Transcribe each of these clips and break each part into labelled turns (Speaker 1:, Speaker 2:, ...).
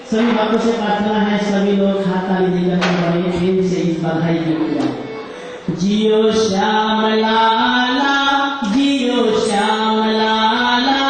Speaker 1: सभी भक्तों से प्रार्थना है, सभी लोग हाथ ताली देकर पढ़ेंगे प्रेम से इस बधाई के लिए। जियो श्याम लाला, जियो श्याम लाला,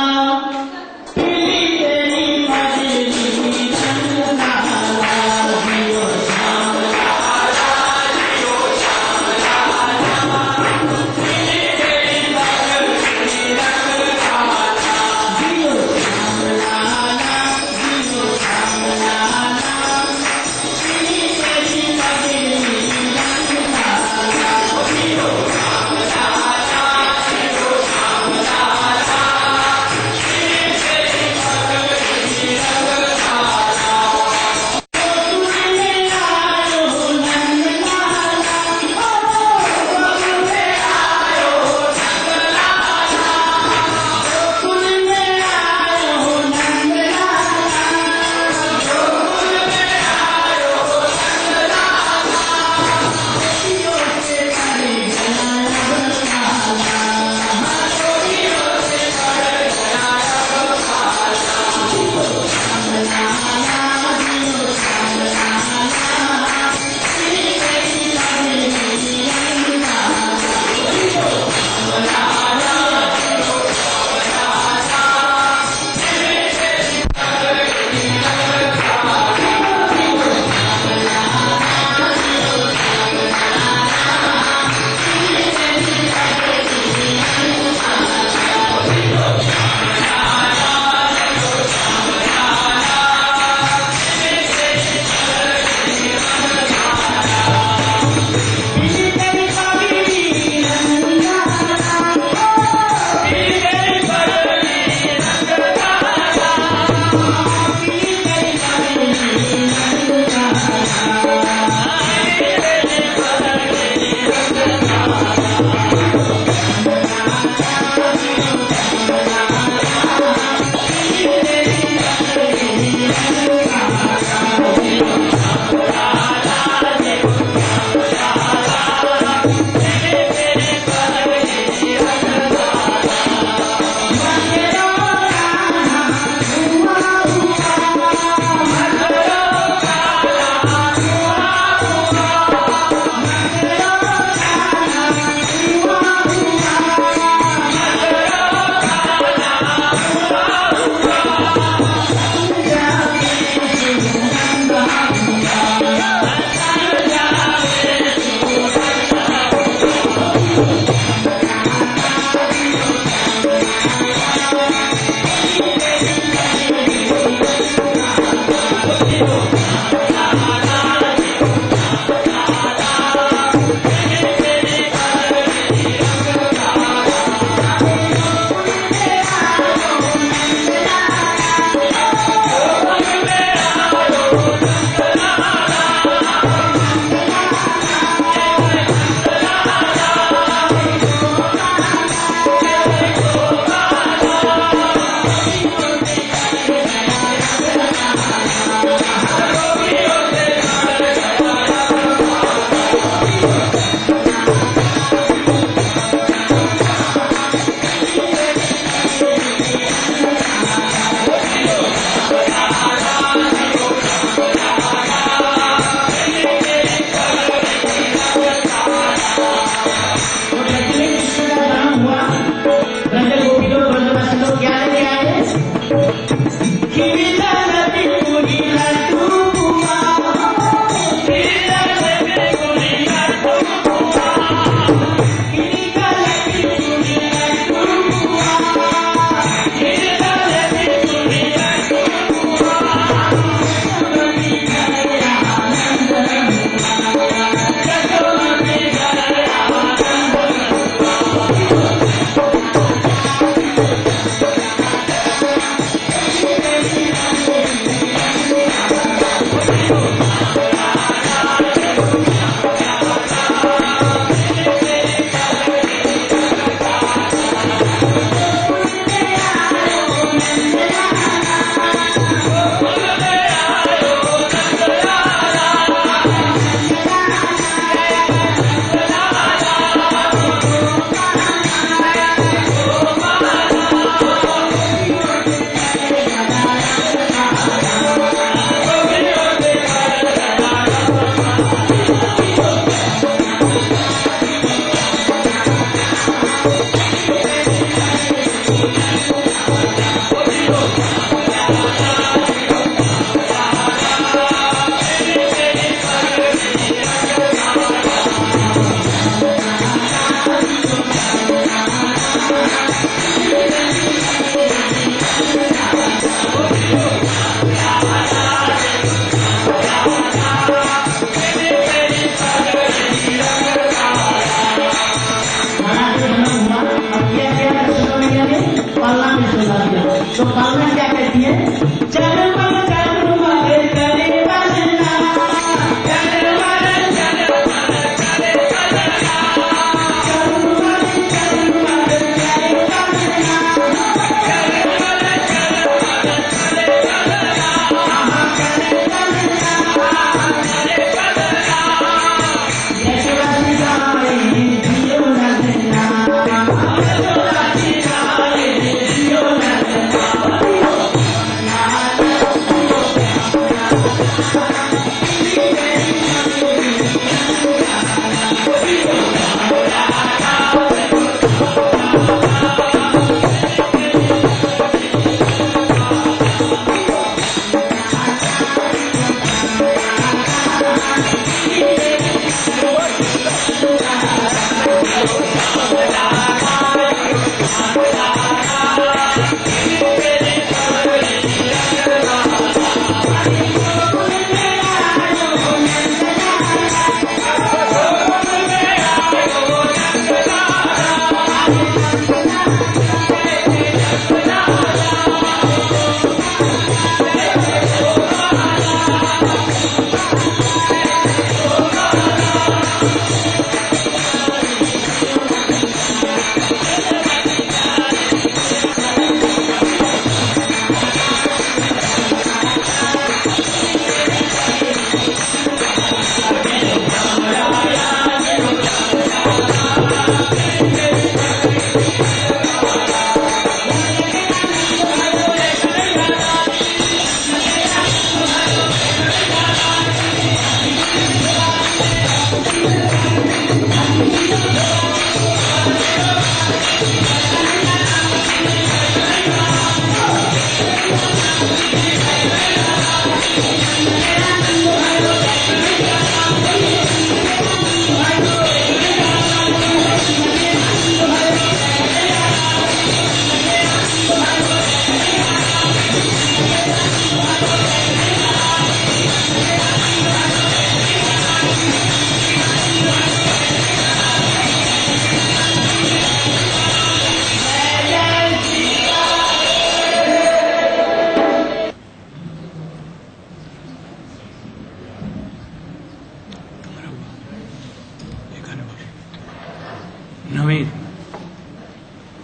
Speaker 2: नवीन,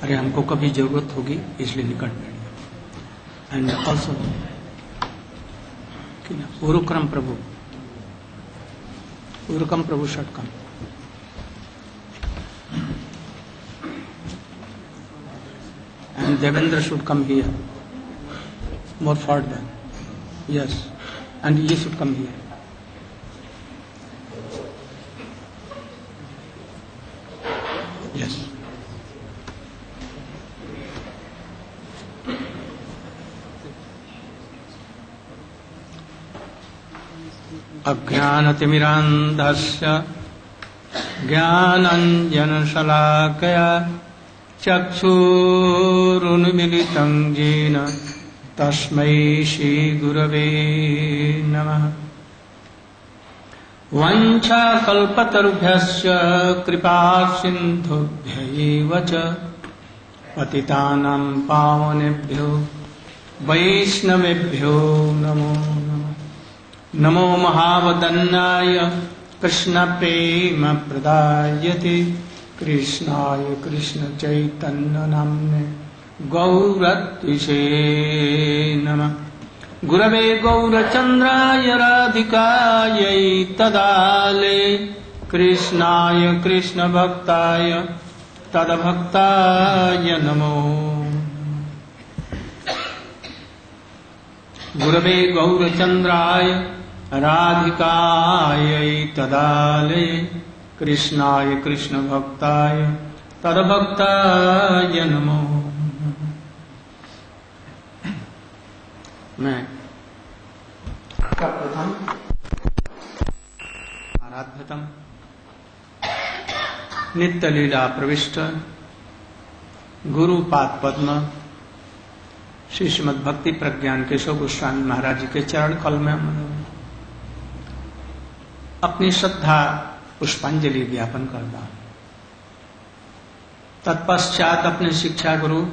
Speaker 2: अरे हमको कभी जरूरत होगी इसलिए निकट बैठ। And also Urukrama Prabhu Shatakam, and Devendra should come here more further. Yes, and he should come here. Yes. अज्ञानतिमिरान्धस्य ज्ञानाञ्जनशलाकया चक्षुरुन्मीलितं येन तस्मै श्रीगुरवे नमः। वंशाकल्पतरुभ्यश्च कृपासिन्धुभ्यैव च पतितानां पावनेभ्यो वैष्णवेभ्यो नमो नमः। नमो महावदन्नाय कृष्णप्रेमप्रदायते कृष्णाय कृष्णचैतन्यनाम्ने गौरत्विषे नमः। गुरवे गौरचन्द्राय राधिकायै तदाले कृष्णाय कृष्णभक्ताय तद्भक्ताय नमो। गुरवे गौरचन्द्राय राधिकायै तदाले कृष्णाय कृष्णभक्ताय तद्भक्ताय नमो। मैं प्रथम आराध्यतम नित्य लीला प्रविष्ट गुरुपाद पद्म श्री श्रीमद् भक्ति प्रज्ञान केशव गोस्वामी महाराज जी के चरण कल में अपनी श्रद्धा पुष्पांजलि ज्ञापन करता हूं। तत्पश्चात अपने शिक्षा गुरु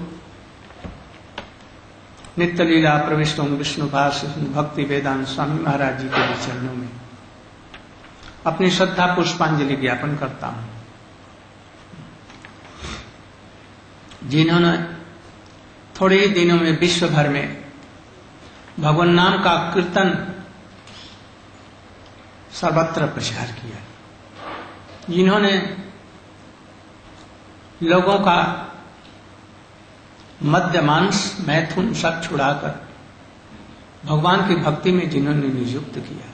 Speaker 2: नित्य लीला प्रविष्ट विष्णुपाद भक्ति वेदांत स्वामी महाराज जी के चरणों में अपनी श्रद्धा पुष्पांजलि ज्ञापन करता हूं, जिन्होंने थोड़े ही दिनों में विश्व भर में भगवान नाम का कीर्तन सर्वत्र प्रचार किया, जिन्होंने लोगों का मद्य मांस मैथुन सब छुड़ाकर भगवान की भक्ति में जिन्होंने नियुक्त किया,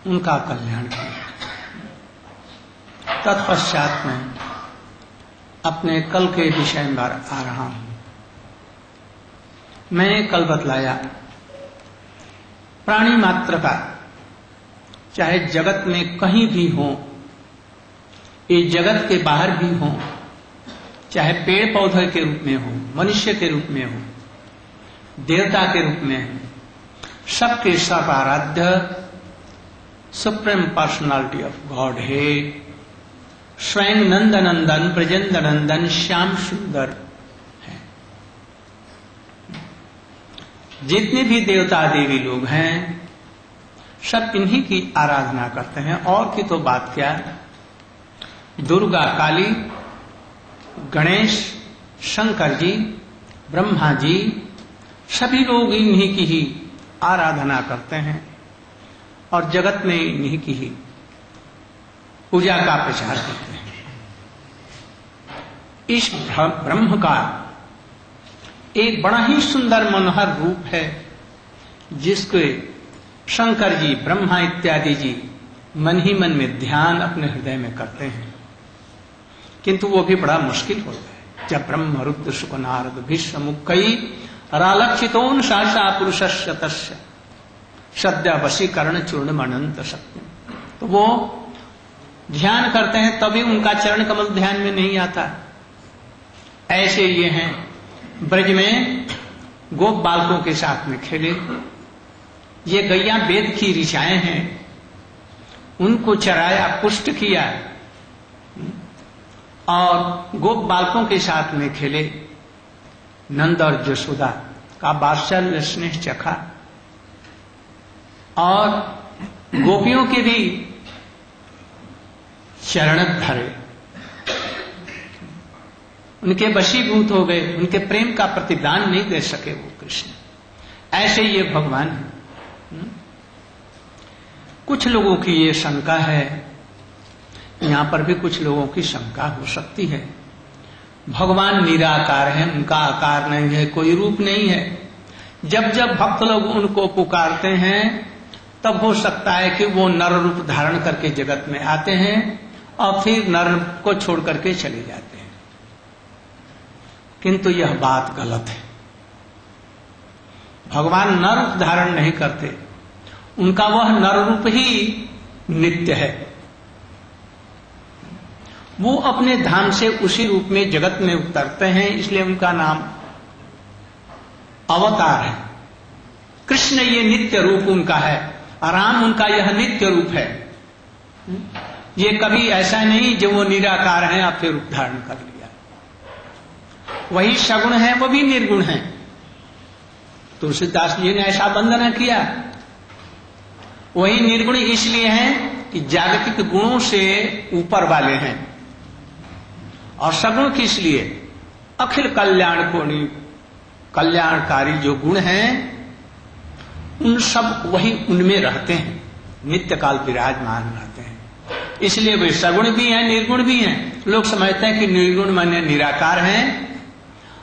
Speaker 2: उनका कल्याण किया। तत्पश्चात में अपने कल के विषय में आ रहा हूं। मैंने कल बतलाया प्राणी मात्र का चाहे जगत में कहीं भी हो, ये जगत के बाहर भी हो, चाहे पेड़ पौधे के रूप में हो, मनुष्य के रूप में हो, देवता के रूप में हो, सबके सब आराध्य सुप्रीम पर्सनालिटी ऑफ गॉड है। स्वयं नंदनंदन ब्रजेंद्र नंदन श्याम सुंदर है। जितने भी देवता देवी लोग हैं सब इन्हीं की आराधना करते हैं। और की तो बात क्या, दुर्गा काली, गणेश, शंकर जी, ब्रह्मा जी, सभी लोग इन्हीं की ही आराधना करते हैं और जगत में इन्हीं की ही पूजा का प्रचार करते हैं। इस ब्रह्म का एक बड़ा ही सुंदर मनोहर रूप है, जिसके शंकर जी, ब्रह्मा इत्यादि जी मन ही मन में ध्यान अपने हृदय में करते हैं, किंतु वो भी बड़ा मुश्किल होता है। जब ब्रह्म रुद्र शुक नारद भीष्म मुक्कई रालक्षितोन सहसा पुरुषस्य तस्य सद्य वशीकरण चूर्ण अनंत सत्य। तो वो ध्यान करते हैं तभी उनका चरण कमल ध्यान में नहीं आता। ऐसे ये हैं, ब्रज में गोप बालकों के साथ में खेले। ये गैया वेद की ऋचाएं हैं, उनको चराया, पुष्ट किया और गोप बालकों के साथ में खेले। नंद और यशोदा का वात्सल्य स्नेह चखा और गोपियों के भी चरण धरे, उनके वशीभूत हो गए, उनके प्रेम का प्रतिदान नहीं दे सके वो कृष्ण। ऐसे ये भगवान है। कुछ लोगों की ये शंका है, यहां पर भी कुछ लोगों की शंका हो सकती है, भगवान निराकार है, उनका आकार नहीं है, कोई रूप नहीं है। जब जब भक्त लोग उनको पुकारते हैं तब हो सकता है कि वो नर रूप धारण करके जगत में आते हैं और फिर नर को छोड़ करके चले जाते हैं, किंतु यह बात गलत है। भगवान नर रूप धारण नहीं करते, उनका वह नर रूप ही नित्य है। वो अपने धाम से उसी रूप में जगत में उतरते हैं, इसलिए उनका नाम अवतार है। कृष्ण ये नित्य रूप उनका है, राम उनका यह नित्य रूप है। ये कभी ऐसा नहीं जो वो निराकार है और फिर रूप धारण कर लिया। वही सगुण है, वो भी निर्गुण है। तुलसीदास जी ने ऐसा वंदना किया। वही निर्गुण इसलिए है कि जागतिक गुणों से ऊपर वाले हैं, और सगुण किस लिए? अखिल कल्याण को कल्याणकारी जो गुण हैं उन सब वही उनमें रहते हैं, नित्य काल विराजमान रहते हैं। इसलिए वे सगुण भी हैं, निर्गुण भी हैं। लोग समझते हैं कि निर्गुण माने निराकार हैं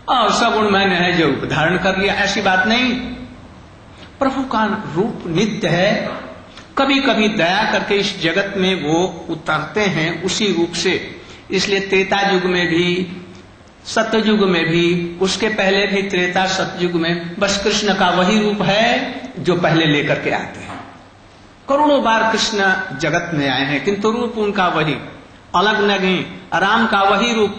Speaker 2: और सगुण माने है जो रूप धारण कर लिया। ऐसी बात नहीं। प्रभु का रूप नित्य है। कभी कभी दया करके इस जगत में वो उतरते हैं उसी रूप से। इसलिए त्रेता युग में भी, सतयुग में भी, उसके पहले भी त्रेता सतयुग में बस कृष्ण का वही रूप है जो पहले लेकर के आते हैं। करोड़ों बार कृष्ण जगत में आए हैं, किंतु रूप उनका वही, अलग नहीं। राम का वही रूप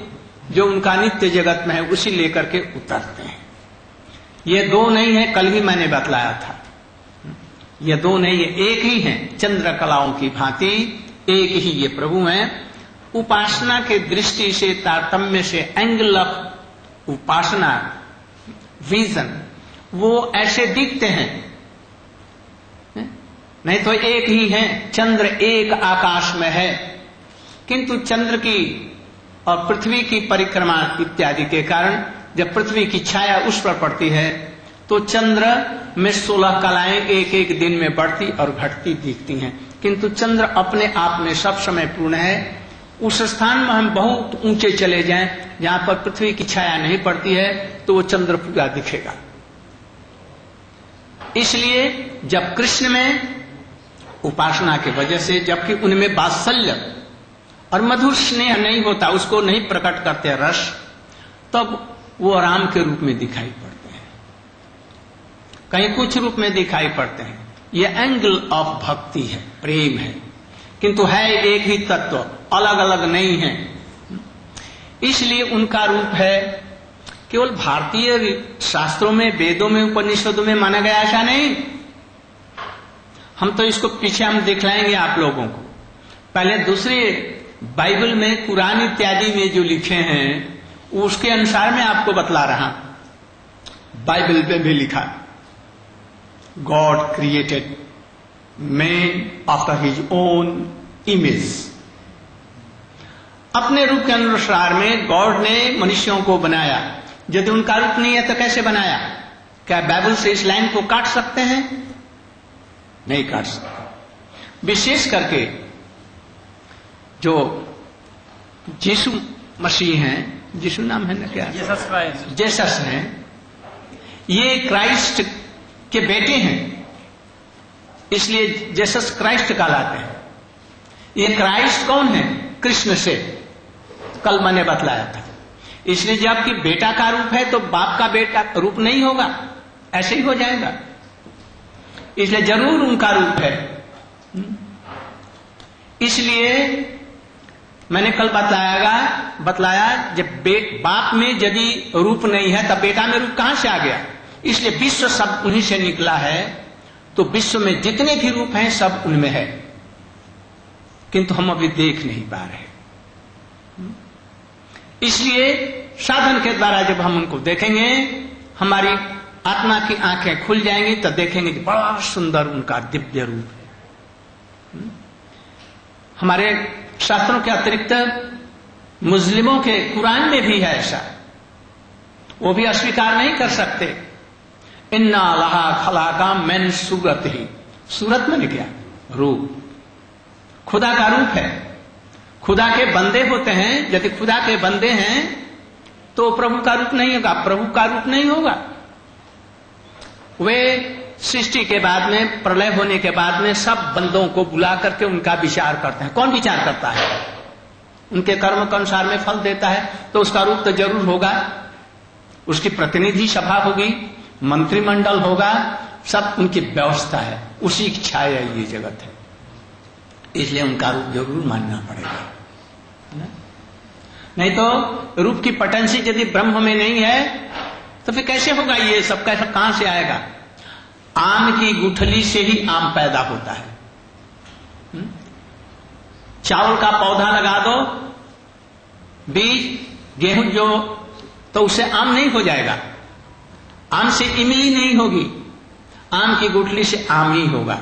Speaker 2: जो उनका नित्य जगत में है उसी लेकर के उतरते हैं। ये दो नहीं है, कल ही मैंने बतलाया था। ये दो नहीं है, एक ही है। चंद्र कलाओं की भांति एक ही ये प्रभु हैं। उपासना के दृष्टि से, तारतम्य से, एंगल ऑफ उपासना, विजन, वो ऐसे दिखते हैं, नहीं तो एक ही है। चंद्र एक आकाश में है, किंतु चंद्र की और पृथ्वी की परिक्रमा इत्यादि के कारण जब पृथ्वी की छाया उस पर पड़ती है तो चंद्र में 16 कलाएं एक एक दिन में बढ़ती और घटती दिखती हैं, किंतु चंद्र अपने आप में सब समय पूर्ण है। उस स्थान में हम बहुत ऊंचे चले जाएं जहां पर पृथ्वी की छाया नहीं पड़ती है तो वो चंद्र पूरा दिखेगा। इसलिए जब कृष्ण में उपासना के वजह से, जबकि उनमें वात्सल्य और मधुर स्नेह नहीं होता, उसको नहीं प्रकट करते रस, तब वो राम के रूप में दिखाई पड़ते हैं, कहीं कुछ रूप में दिखाई पड़ते हैं। ये एंगल ऑफ भक्ति है, प्रेम है, किंतु है एक ही तत्व, अलग अलग नहीं है। इसलिए उनका रूप है केवल भारतीय शास्त्रों में, वेदों में, उपनिषदों में माना गया, ऐसा नहीं। हम तो इसको पीछे हम दिखलाएंगे आप लोगों को। पहले दूसरे बाइबल में, कुरान इत्यादि में जो लिखे हैं उसके अनुसार मैं आपको बतला रहा। बाइबल में भी लिखा, God created man after his own image. अपने रूप के अनुसार में गॉड ने मनुष्यों को बनाया। यदि उनका रूप नहीं है तो कैसे बनाया? क्या बाइबल से इस लाइन को काट सकते हैं? नहीं काट सकते। विशेष करके जो यीशु मसीह हैं, यीशु नाम है ना, क्या जीसस हैं, ये क्राइस्ट के बेटे हैं, इसलिए जीसस क्राइस्ट कहलाते हैं। ये क्राइस्ट कौन है? कृष्ण से कल मैंने बतलाया था। इसलिए जबकि बेटा का रूप है तो बाप का बेटा रूप नहीं होगा, ऐसे ही हो जाएगा। इसलिए जरूर उनका रूप है। इसलिए मैंने कल बतलाया जब बाप में यदि रूप नहीं है तब बेटा में रूप कहां से आ गया। इसलिए विश्व सब उन्हीं से निकला है, तो विश्व में जितने भी रूप हैं सब उनमें है, किंतु हम अभी देख नहीं पा रहे। इसलिए साधन के द्वारा जब हम उनको देखेंगे, हमारी आत्मा की आंखें खुल जाएंगी, तो देखेंगे कि बड़ा सुंदर उनका दिव्य रूप है। हमारे शास्त्रों के अतिरिक्त मुस्लिमों के कुरान में भी है ऐसा, वो भी अस्वीकार नहीं कर सकते। इन्ना लहा खलाका मैन सूरत ही, सूरत में क्या रूप, खुदा का रूप है। खुदा के बंदे होते हैं, यदि खुदा के बंदे हैं तो प्रभु का रूप नहीं होगा, प्रभु का रूप नहीं होगा। वे सृष्टि के बाद में, प्रलय होने के बाद में सब बंदों को बुला करके उनका विचार करते हैं। कौन विचार करता है? उनके कर्म के अनुसार में फल देता है, तो उसका रूप तो जरूर होगा। उसकी प्रतिनिधि सभा होगी, मंत्रिमंडल होगा, सब उनकी व्यवस्था है, उसी की छाया ये जगत है। इसलिए उनका रूप जरूर मानना पड़ेगा। नहीं तो रूप की पटेंसी यदि ब्रह्म में नहीं है तो फिर कैसे होगा ये सब, कैसा कहां से आएगा? आम की गुठली से ही आम पैदा होता है। चावल का पौधा लगा दो, बीज गेहूं जो, तो उससे आम नहीं हो जाएगा। आम से इमली नहीं होगी, आम की गुठली से आम ही होगा।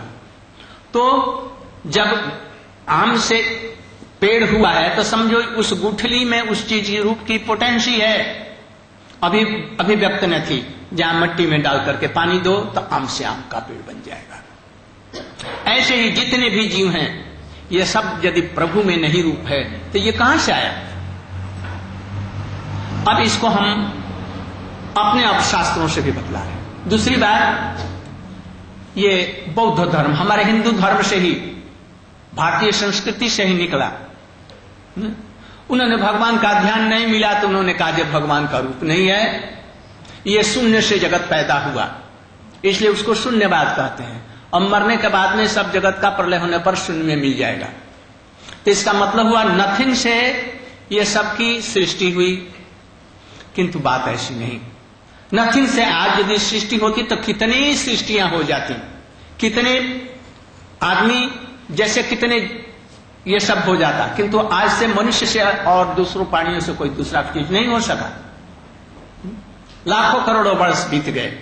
Speaker 2: तो जब आम से पेड़ हुआ है तो समझो उस गुठली में उस चीज की रूप की पोटेंसी है, अभिव्यक्त न थी। जहां मट्टी में डाल करके पानी दो तो आम से आम का पेड़ बन जाएगा। ऐसे ही जितने भी जीव हैं, ये सब यदि प्रभु में नहीं रूप है तो ये कहां से आया? अब इसको हम अपने आप शास्त्रों से भी बतला रहे हैं। दूसरी बात, ये बौद्ध धर्म हमारे हिंदू धर्म से ही, भारतीय संस्कृति से ही निकला। उन्होंने भगवान का ध्यान नहीं मिला तो उन्होंने कहा जब भगवान का रूप नहीं है, ये शून्य से जगत पैदा हुआ, इसलिए उसको शून्यवाद कहते हैं। और मरने के बाद में सब जगत का प्रलय होने पर शून्य में मिल जाएगा। तो इसका मतलब हुआ नथिंग से ये सबकी सृष्टि हुई, किंतु बात ऐसी नहीं। नथिंग से आज यदि सृष्टि होती तो कितनी सृष्टियां हो जाती, कितने आदमी जैसे कितने ये सब हो जाता, किंतु आज से मनुष्य से और दूसरों प्राणियों से कोई दूसरा चीज नहीं हो सका। लाखों करोड़ों वर्ष बीत गए।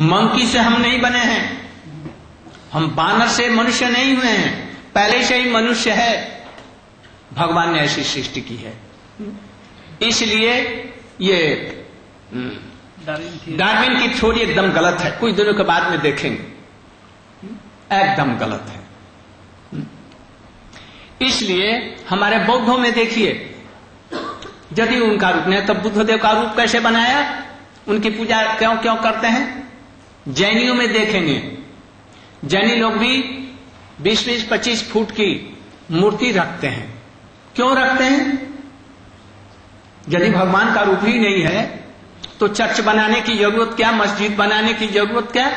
Speaker 2: मंकी से हम नहीं बने हैं, हम बानर से मनुष्य नहीं हुए हैं, पहले से ही मनुष्य है। भगवान ने ऐसी सृष्टि की है। इसलिए ये डार्विन की थ्योरी एकदम गलत है, कुछ दिनों के बाद में देखेंगे, एकदम गलत है। इसलिए हमारे बौद्धों में देखिए, यदि उनका रूप नहीं तब बुद्धदेव का रूप कैसे बनाया, उनकी पूजा क्यों क्यों करते हैं? जैनियों में देखेंगे, जैनी लोग भी 20-25 फुट की मूर्ति रखते हैं। क्यों रखते हैं? यदि भगवान का रूप ही नहीं है तो चर्च बनाने की जरूरत क्या, मस्जिद बनाने की जरूरत क्या?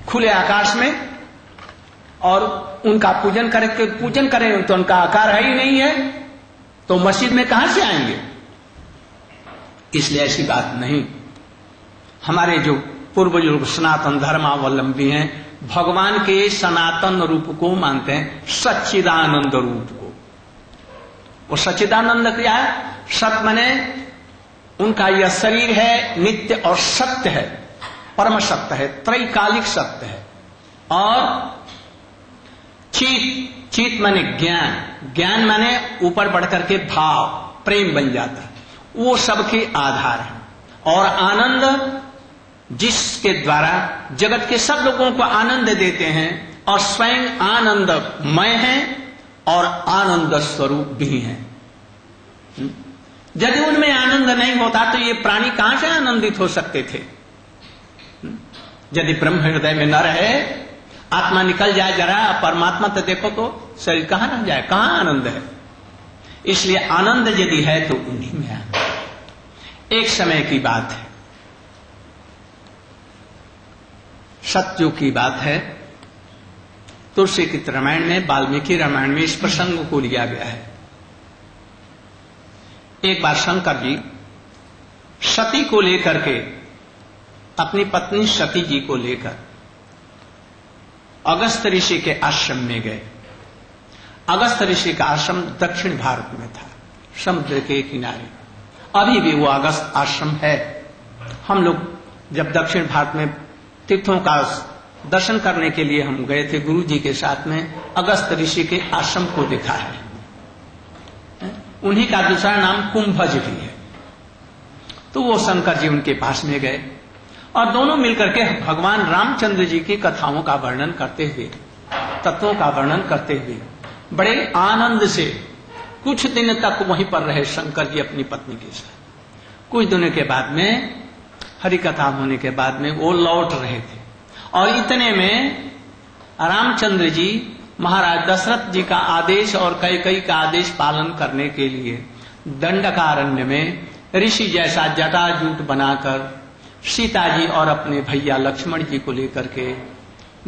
Speaker 2: खुले आकाश में और उनका पूजन करें तो उनका आकार है ही नहीं है, तो मस्जिद में कहां से आएंगे? इसलिए ऐसी बात नहीं। हमारे जो पूर्वज लोग सनातन धर्मावलंबी हैं, भगवान के सनातन रूप को मानते हैं, सच्चिदानंद रूप को। वो सच्चिदानंद क्या है? सत माने उनका यह शरीर है, नित्य और सत्य है, परम सत्य है, त्रैकालिक सत्य है। और चित माने ज्ञान, ज्ञान माने ऊपर बढ़कर के भाव, प्रेम बन जाता है, वो सबके आधार है। और आनंद जिसके द्वारा जगत के सब लोगों को आनंद देते हैं और स्वयं आनंदमय है और आनंद स्वरूप भी है। यदि उनमें आनंद नहीं होता तो ये प्राणी कहां से आनंदित हो सकते थे? यदि ब्रह्म हृदय में न रहे, आत्मा निकल जाए जरा, परमात्मा तो देखो तो शरीर कहां रह जाए, कहां आनंद है? इसलिए आनंद यदि है तो उन्हीं में आनंद। एक समय की बात है, सतयुग की बात है। तुलसी के रामायण में, वाल्मीकि रामायण में इस प्रसंग को लिया गया है। एक बार शंकर जी सती को लेकर के, अपनी पत्नी सती जी को लेकर अगस्त ऋषि के आश्रम में गए। अगस्त ऋषि का आश्रम दक्षिण भारत में था, समुद्र के किनारे। अभी भी वो अगस्त आश्रम है। हम लोग जब दक्षिण भारत में तीर्थों का दर्शन करने के लिए हम गए थे गुरु जी के साथ में, अगस्त ऋषि के आश्रम को देखा है। उन्हीं का दूसरा नाम कुंभज भी है। तो वो शंकर जी उनके पास में गए और दोनों मिलकर के भगवान रामचंद्र जी की कथाओं का वर्णन करते हुए, तत्वों का वर्णन करते हुए बड़े आनंद से कुछ दिन तक वहीं पर रहे शंकर जी अपनी पत्नी के साथ। कुछ दिनों के बाद में, हरि कथा होने के बाद में वो लौट रहे थे और इतने में रामचंद्र जी महाराज दशरथ जी का आदेश और कैकेयी का आदेश पालन करने के लिए दंडकारण्य में ऋषि जैसा जटाजूट बनाकर सीता जी और अपने भैया लक्ष्मण जी को लेकर के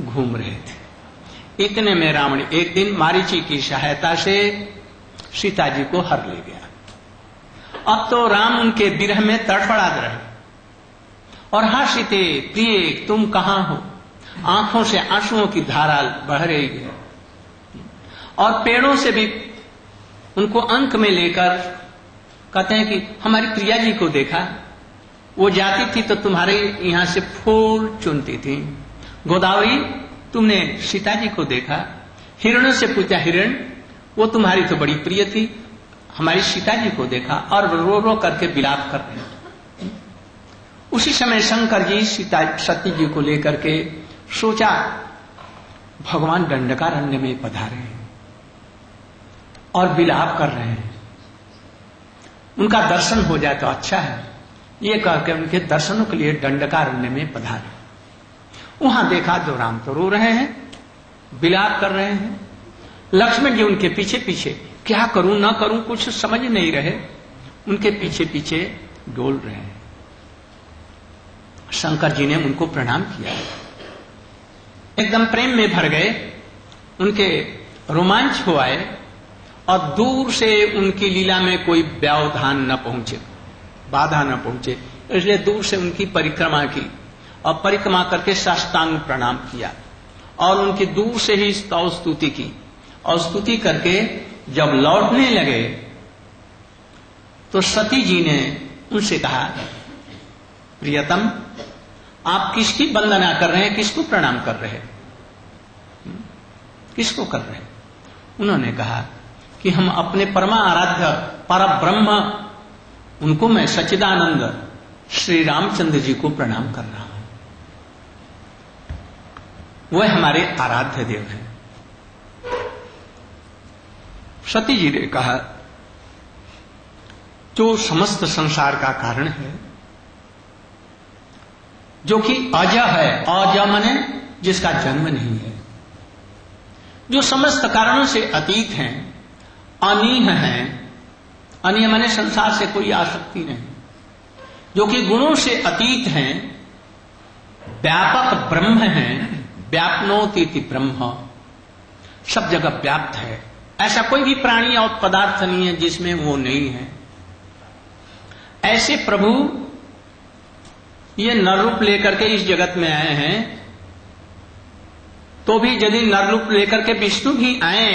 Speaker 2: घूम रहे थे। इतने में रावण एक दिन मारीची की सहायता से सीता जी को हर ले गया। अब तो राम उनके विरह में तड़फड़ा रहे और हा सीते प्रिय तुम कहां हो, आंखों से आंसुओं की धारा बह रही है और पेड़ों से भी उनको अंक में लेकर कहते हैं कि हमारी प्रिया जी को देखा, वो जाती थी तो तुम्हारे यहां से फूल चुनती थी। गोदावरी तुमने सीता जी को देखा। हिरणों से पूछा, हिरण वो तुम्हारी तो बड़ी प्रिय थी, हमारी सीता जी को देखा, और रो रो करके विलाप कर रहे। उसी समय शंकर जी सती जी को लेकर के सोचा भगवान दंडकारण्य में पधारे हैं और विलाप कर रहे हैं, उनका दर्शन हो जाए तो अच्छा है। ये कहकर उनके दर्शनों के लिए दंडकारण्य में पधारे। वहां देखा तो राम तो रो रहे हैं, विलाप कर रहे हैं। लक्ष्मण जी उनके पीछे पीछे, क्या करूं ना करूं कुछ समझ नहीं रहे, उनके पीछे पीछे डोल रहे हैं। शंकर जी ने उनको प्रणाम किया, एकदम प्रेम में भर गए, उनके रोमांच हो आए और दूर से उनकी लीला में कोई व्यवधान न पहुंचे, बाधा न पहुंचे, इसलिए दूर से उनकी परिक्रमा की और परिक्रमा करके साष्टांग प्रणाम किया और उनकी दूर से ही स्तव स्तुति की और स्तुति करके जब लौटने लगे तो सती जी ने उनसे कहा, प्रियतम आप किसकी वंदना कर रहे हैं, किसको प्रणाम कर रहे हैं, किसको कर रहे हैं? उन्होंने कहा कि हम अपने परमा आराध्य पर ब्रह्म, उनको मैं सच्चिदानंद श्री रामचंद्र जी को प्रणाम कर रहा हूं, वह हमारे आराध्य देव हैं। सती जी ने कहा, जो समस्त संसार का कारण है, जो कि अज है, अज माने जिसका जन्म नहीं है, जो समस्त कारणों से अतीत हैं, अनीह हैं, अनीह माने संसार से कोई आसक्ति नहीं, जो कि गुणों से अतीत हैं, व्यापक ब्रह्म हैं, व्यापनोतीति ब्रह्म, सब जगह व्याप्त है, ऐसा कोई भी प्राणी और पदार्थ नहीं है जिसमें वो नहीं है। ऐसे प्रभु ये नर रूप लेकर के इस जगत में आए हैं, तो भी यदि नर रूप लेकर के विष्णु भी आए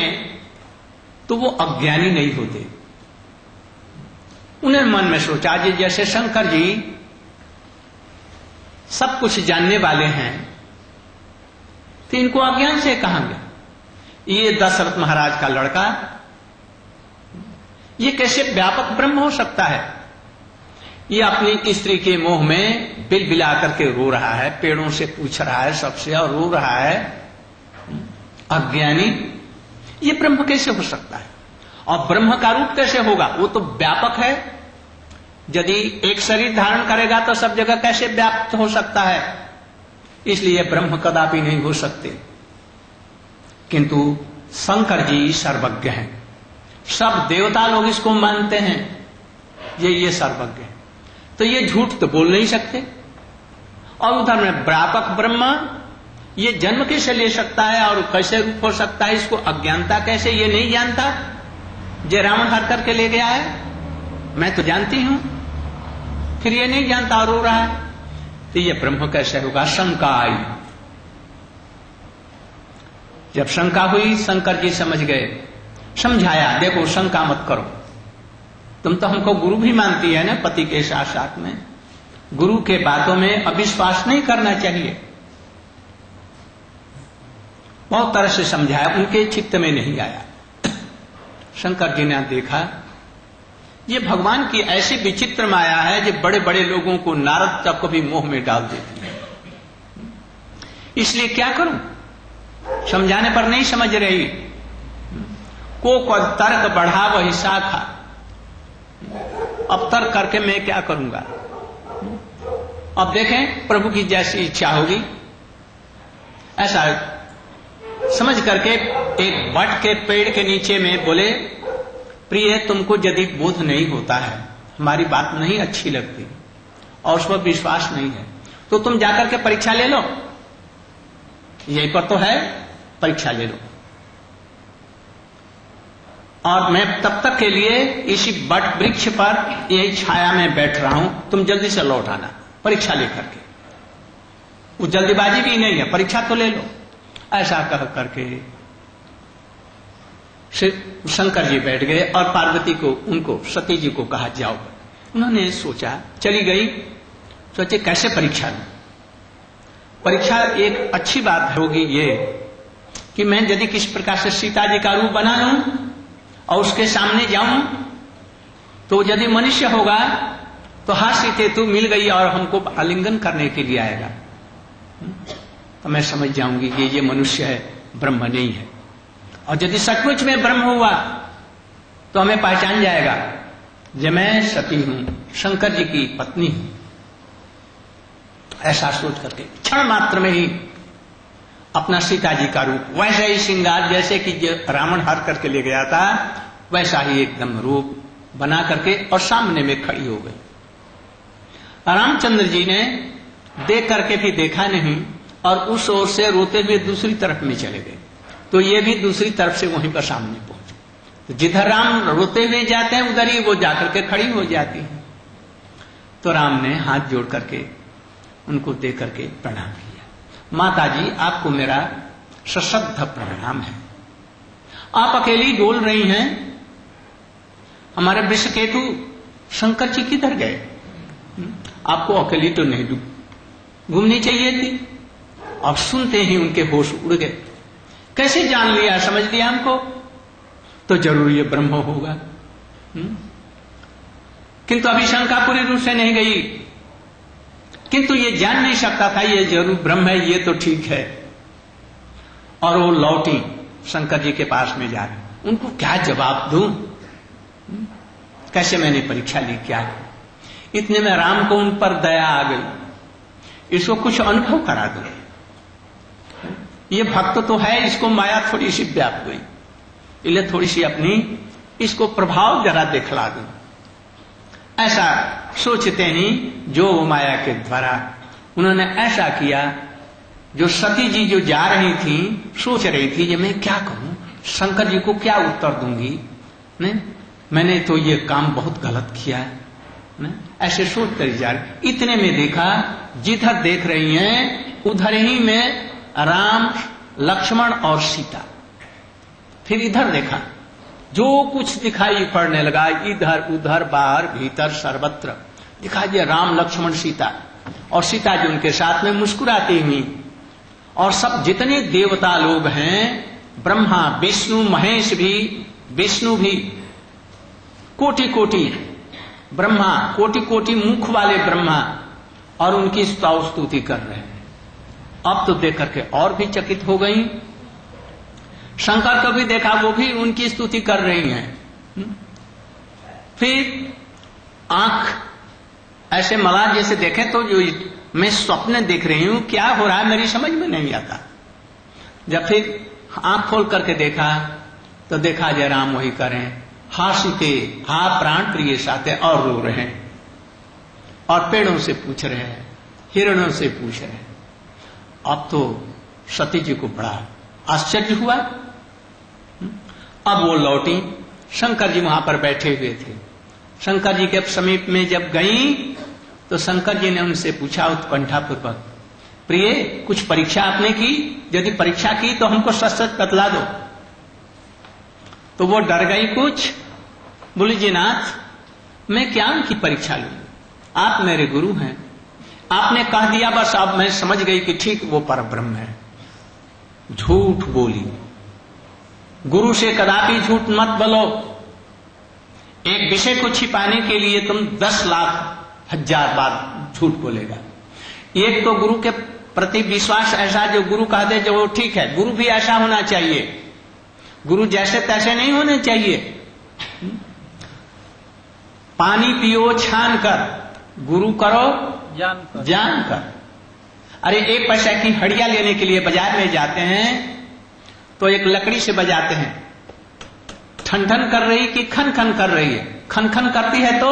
Speaker 2: तो वो अज्ञानी नहीं होते। उन्हें मन में सोचा कि जैसे शंकर जी सब कुछ जानने वाले हैं तो इनको अज्ञान से कहां गया? ये दशरथ महाराज का लड़का, ये कैसे व्यापक ब्रह्म हो सकता है? ये अपनी स्त्री के मोह में बिलबिला करके रो रहा है, पेड़ों से पूछ रहा है सबसे और रो रहा है, अज्ञानी। ये ब्रह्म कैसे हो सकता है? और ब्रह्म का रूप कैसे होगा? वो तो व्यापक है। यदि एक शरीर धारण करेगा तो सब जगह कैसे व्याप्त हो सकता है? इसलिए ब्रह्म कदापि नहीं हो सकते। किंतु शंकर जी सर्वज्ञ हैं, सब देवता लोग इसको मानते हैं, ये सर्वज्ञ है। तो ये झूठ तो बोल नहीं सकते। और उधर में व्यापक ब्रह्म, ये जन्म कैसे ले सकता है और कैसे रूप हो सकता है, इसको अज्ञानता कैसे, ये नहीं जानता। जे रावण हर करके ले गया है, मैं तो जानती हूं, फिर ये नहीं जानता और रो रहा है, तो ये ब्रह्म कैसे होगा। शंका आई। जब शंका हुई, शंकर जी समझ गए, समझाया, देखो शंका मत करो, तुम तो हमको गुरु भी मानती है ना, पति के साथ साथ में, गुरु के बातों में अविश्वास नहीं करना चाहिए। बहुत तरह से समझाया, उनके चित्त में नहीं आया। शंकर जी ने देखा ये भगवान की ऐसी विचित्र माया है जो बड़े बड़े लोगों को, नारद तक को भी मोह में डाल देती है। इसलिए क्या करूं, समझाने पर नहीं समझ रही। को तर्क बढ़ा वही शाखा, अब तर्क करके मैं क्या करूंगा। अब देखें प्रभु की जैसी इच्छा होगी, ऐसा समझ करके एक वट के पेड़ के नीचे में बोले, प्रिय तुमको यदि बोध नहीं होता है, हमारी बात नहीं अच्छी लगती और उस पर विश्वास नहीं है, तो तुम जाकर के परीक्षा ले लो, यहीं पर तो है, परीक्षा ले लो। और मैं तब तक के लिए इसी वट वृक्ष पर यही छाया में बैठ रहा हूं, तुम जल्दी से लौट आना परीक्षा लेकर के। वो जल्दीबाजी भी नहीं है, परीक्षा तो ले लो। ऐसा कह करके शंकर जी बैठ गए और पार्वती को, उनको सती जी को कहा जाओ। उन्होंने सोचा, चली गई, सोचे कैसे परीक्षा लूं। परीक्षा एक अच्छी बात होगी ये कि मैं यदि किस प्रकार से सीता जी का रूप बना लूं और उसके सामने जाऊं, तो यदि मनुष्य होगा तो हाँ सीते तू मिल गई और हमको आलिंगन करने के लिए आएगा, तो मैं समझ जाऊंगी कि ये मनुष्य है, ब्रह्म नहीं है। और यदि सचमुच में ब्रह्म हुआ तो हमें पहचान जाएगा कि मैं सती हूं, शंकर जी की पत्नी हूं। ऐसा सोच करके क्षण मात्र में ही अपना सीता जी का रूप वैसे ही श्रृंगार, जैसे कि रावण हर करके ले गया था, वैसा ही एकदम रूप बना करके और सामने में खड़ी हो गई। रामचंद्र जी ने देख करके भी देखा नहीं और उस ओर से रोते हुए दूसरी तरफ में चले गए, तो ये भी दूसरी तरफ से वहीं पर सामने पहुंचे। तो जिधर राम रोते हुए जाते हैं उधर ही वो जाकर के खड़ी हो जाती है। तो राम ने हाथ जोड़ करके उनको दे करके प्रणाम किया। माता जी आपको मेरा सश्रद्ध प्रणाम है, आप अकेली डोल रही हैं, हमारे विषकेतु शंकर जी किधर गए, आपको अकेली तो नहीं घूमनी चाहिए थी। अब सुनते ही उनके होश उड़ गए, कैसे जान लिया, समझ लिया हमको, तो जरूर ये ब्रह्म होगा। किंतु अभी शंका पूरी रूप से नहीं गई, किंतु ये जान नहीं सकता था ये जरूर ब्रह्म है, ये तो ठीक है। और वो लौटी शंकर जी के पास में जा रहे, उनको क्या जवाब दूं, कैसे मैंने परीक्षा ली, क्या। इतने में राम को उन पर दया आ गई, इसको कुछ अनुभव करा दो, ये भक्त तो है, इसको माया थोड़ी सी व्याप गई, इसलिए थोड़ी सी अपनी इसको प्रभाव जरा दिखला दो। ऐसा सोचते ही जो माया के द्वारा उन्होंने ऐसा किया, जो सती जी जो जा रही थी सोच रही थी कि मैं क्या करूं, शंकर जी को क्या उत्तर दूंगी, नहीं मैंने तो ये काम बहुत गलत किया है, ऐसे सोच कर जा रही। इतने में देखा जिधर देख रही हैं उधर ही में राम, लक्ष्मण और सीता। फिर इधर देखा, जो कुछ दिखाई पड़ने लगा, इधर उधर बाहर भीतर सर्वत्र दिखाई दिया राम, लक्ष्मण, सीता। और सीता जी उनके साथ में मुस्कुराती हुई, और सब जितने देवता लोग हैं, ब्रह्मा, विष्णु, महेश भी, विष्णु भी, कोटि कोटि ब्रह्मा, कोटि कोटि मुख वाले ब्रह्मा, और उनकी स्तुति कर रहे हैं। अब तो देख करके और भी चकित हो गई। शंकर को भी देखा, वो भी उनकी स्तुति कर रही हैं। फिर आंख ऐसे मलाल जैसे देखे तो जो मैं स्वप्न देख रही हूं, क्या हो रहा है मेरी समझ में नहीं आता। जब फिर आंख खोल करके देखा तो देखा जय राम वही करें, हा सीते, हा प्राण प्रिय साथे, और रो रहे हैं। और पेड़ों से पूछ रहे हैं, हिरणों से पूछ रहे हैं। अब तो सती जी को बड़ा आश्चर्य हुआ। अब वो लौटी, शंकर जी वहां पर बैठे हुए थे। शंकर जी के समीप में जब गई तो शंकर जी ने उनसे पूछा उत्कंठापूर्वक, प्रिय कुछ परीक्षा आपने की? यदि परीक्षा की तो हमको सच सच बतला दो। तो वो डर गई कुछ, बोली जी नाथ, मैं क्या उनकी परीक्षा लूं? आप मेरे गुरु हैं, आपने कह दिया बस, अब मैं समझ गई कि ठीक वो परब्रह्म है। झूठ बोली, गुरु से कदापि झूठ मत बोलो। एक विषय को छिपाने के लिए तुम 10 लाख 1000 बार झूठ बोलेगा। एक तो गुरु के प्रति विश्वास ऐसा, जो गुरु कह दे जो वो ठीक है। गुरु भी ऐसा होना चाहिए, गुरु जैसे तैसे नहीं होने चाहिए। पानी पियो छान कर, गुरु करो जान कर। अरे 1 पैसा की हड़िया लेने के लिए बाजार में जाते हैं तो एक लकड़ी से बजाते हैं, ठन ठन कर रही कि खन खन कर रही है। खन खन करती है तो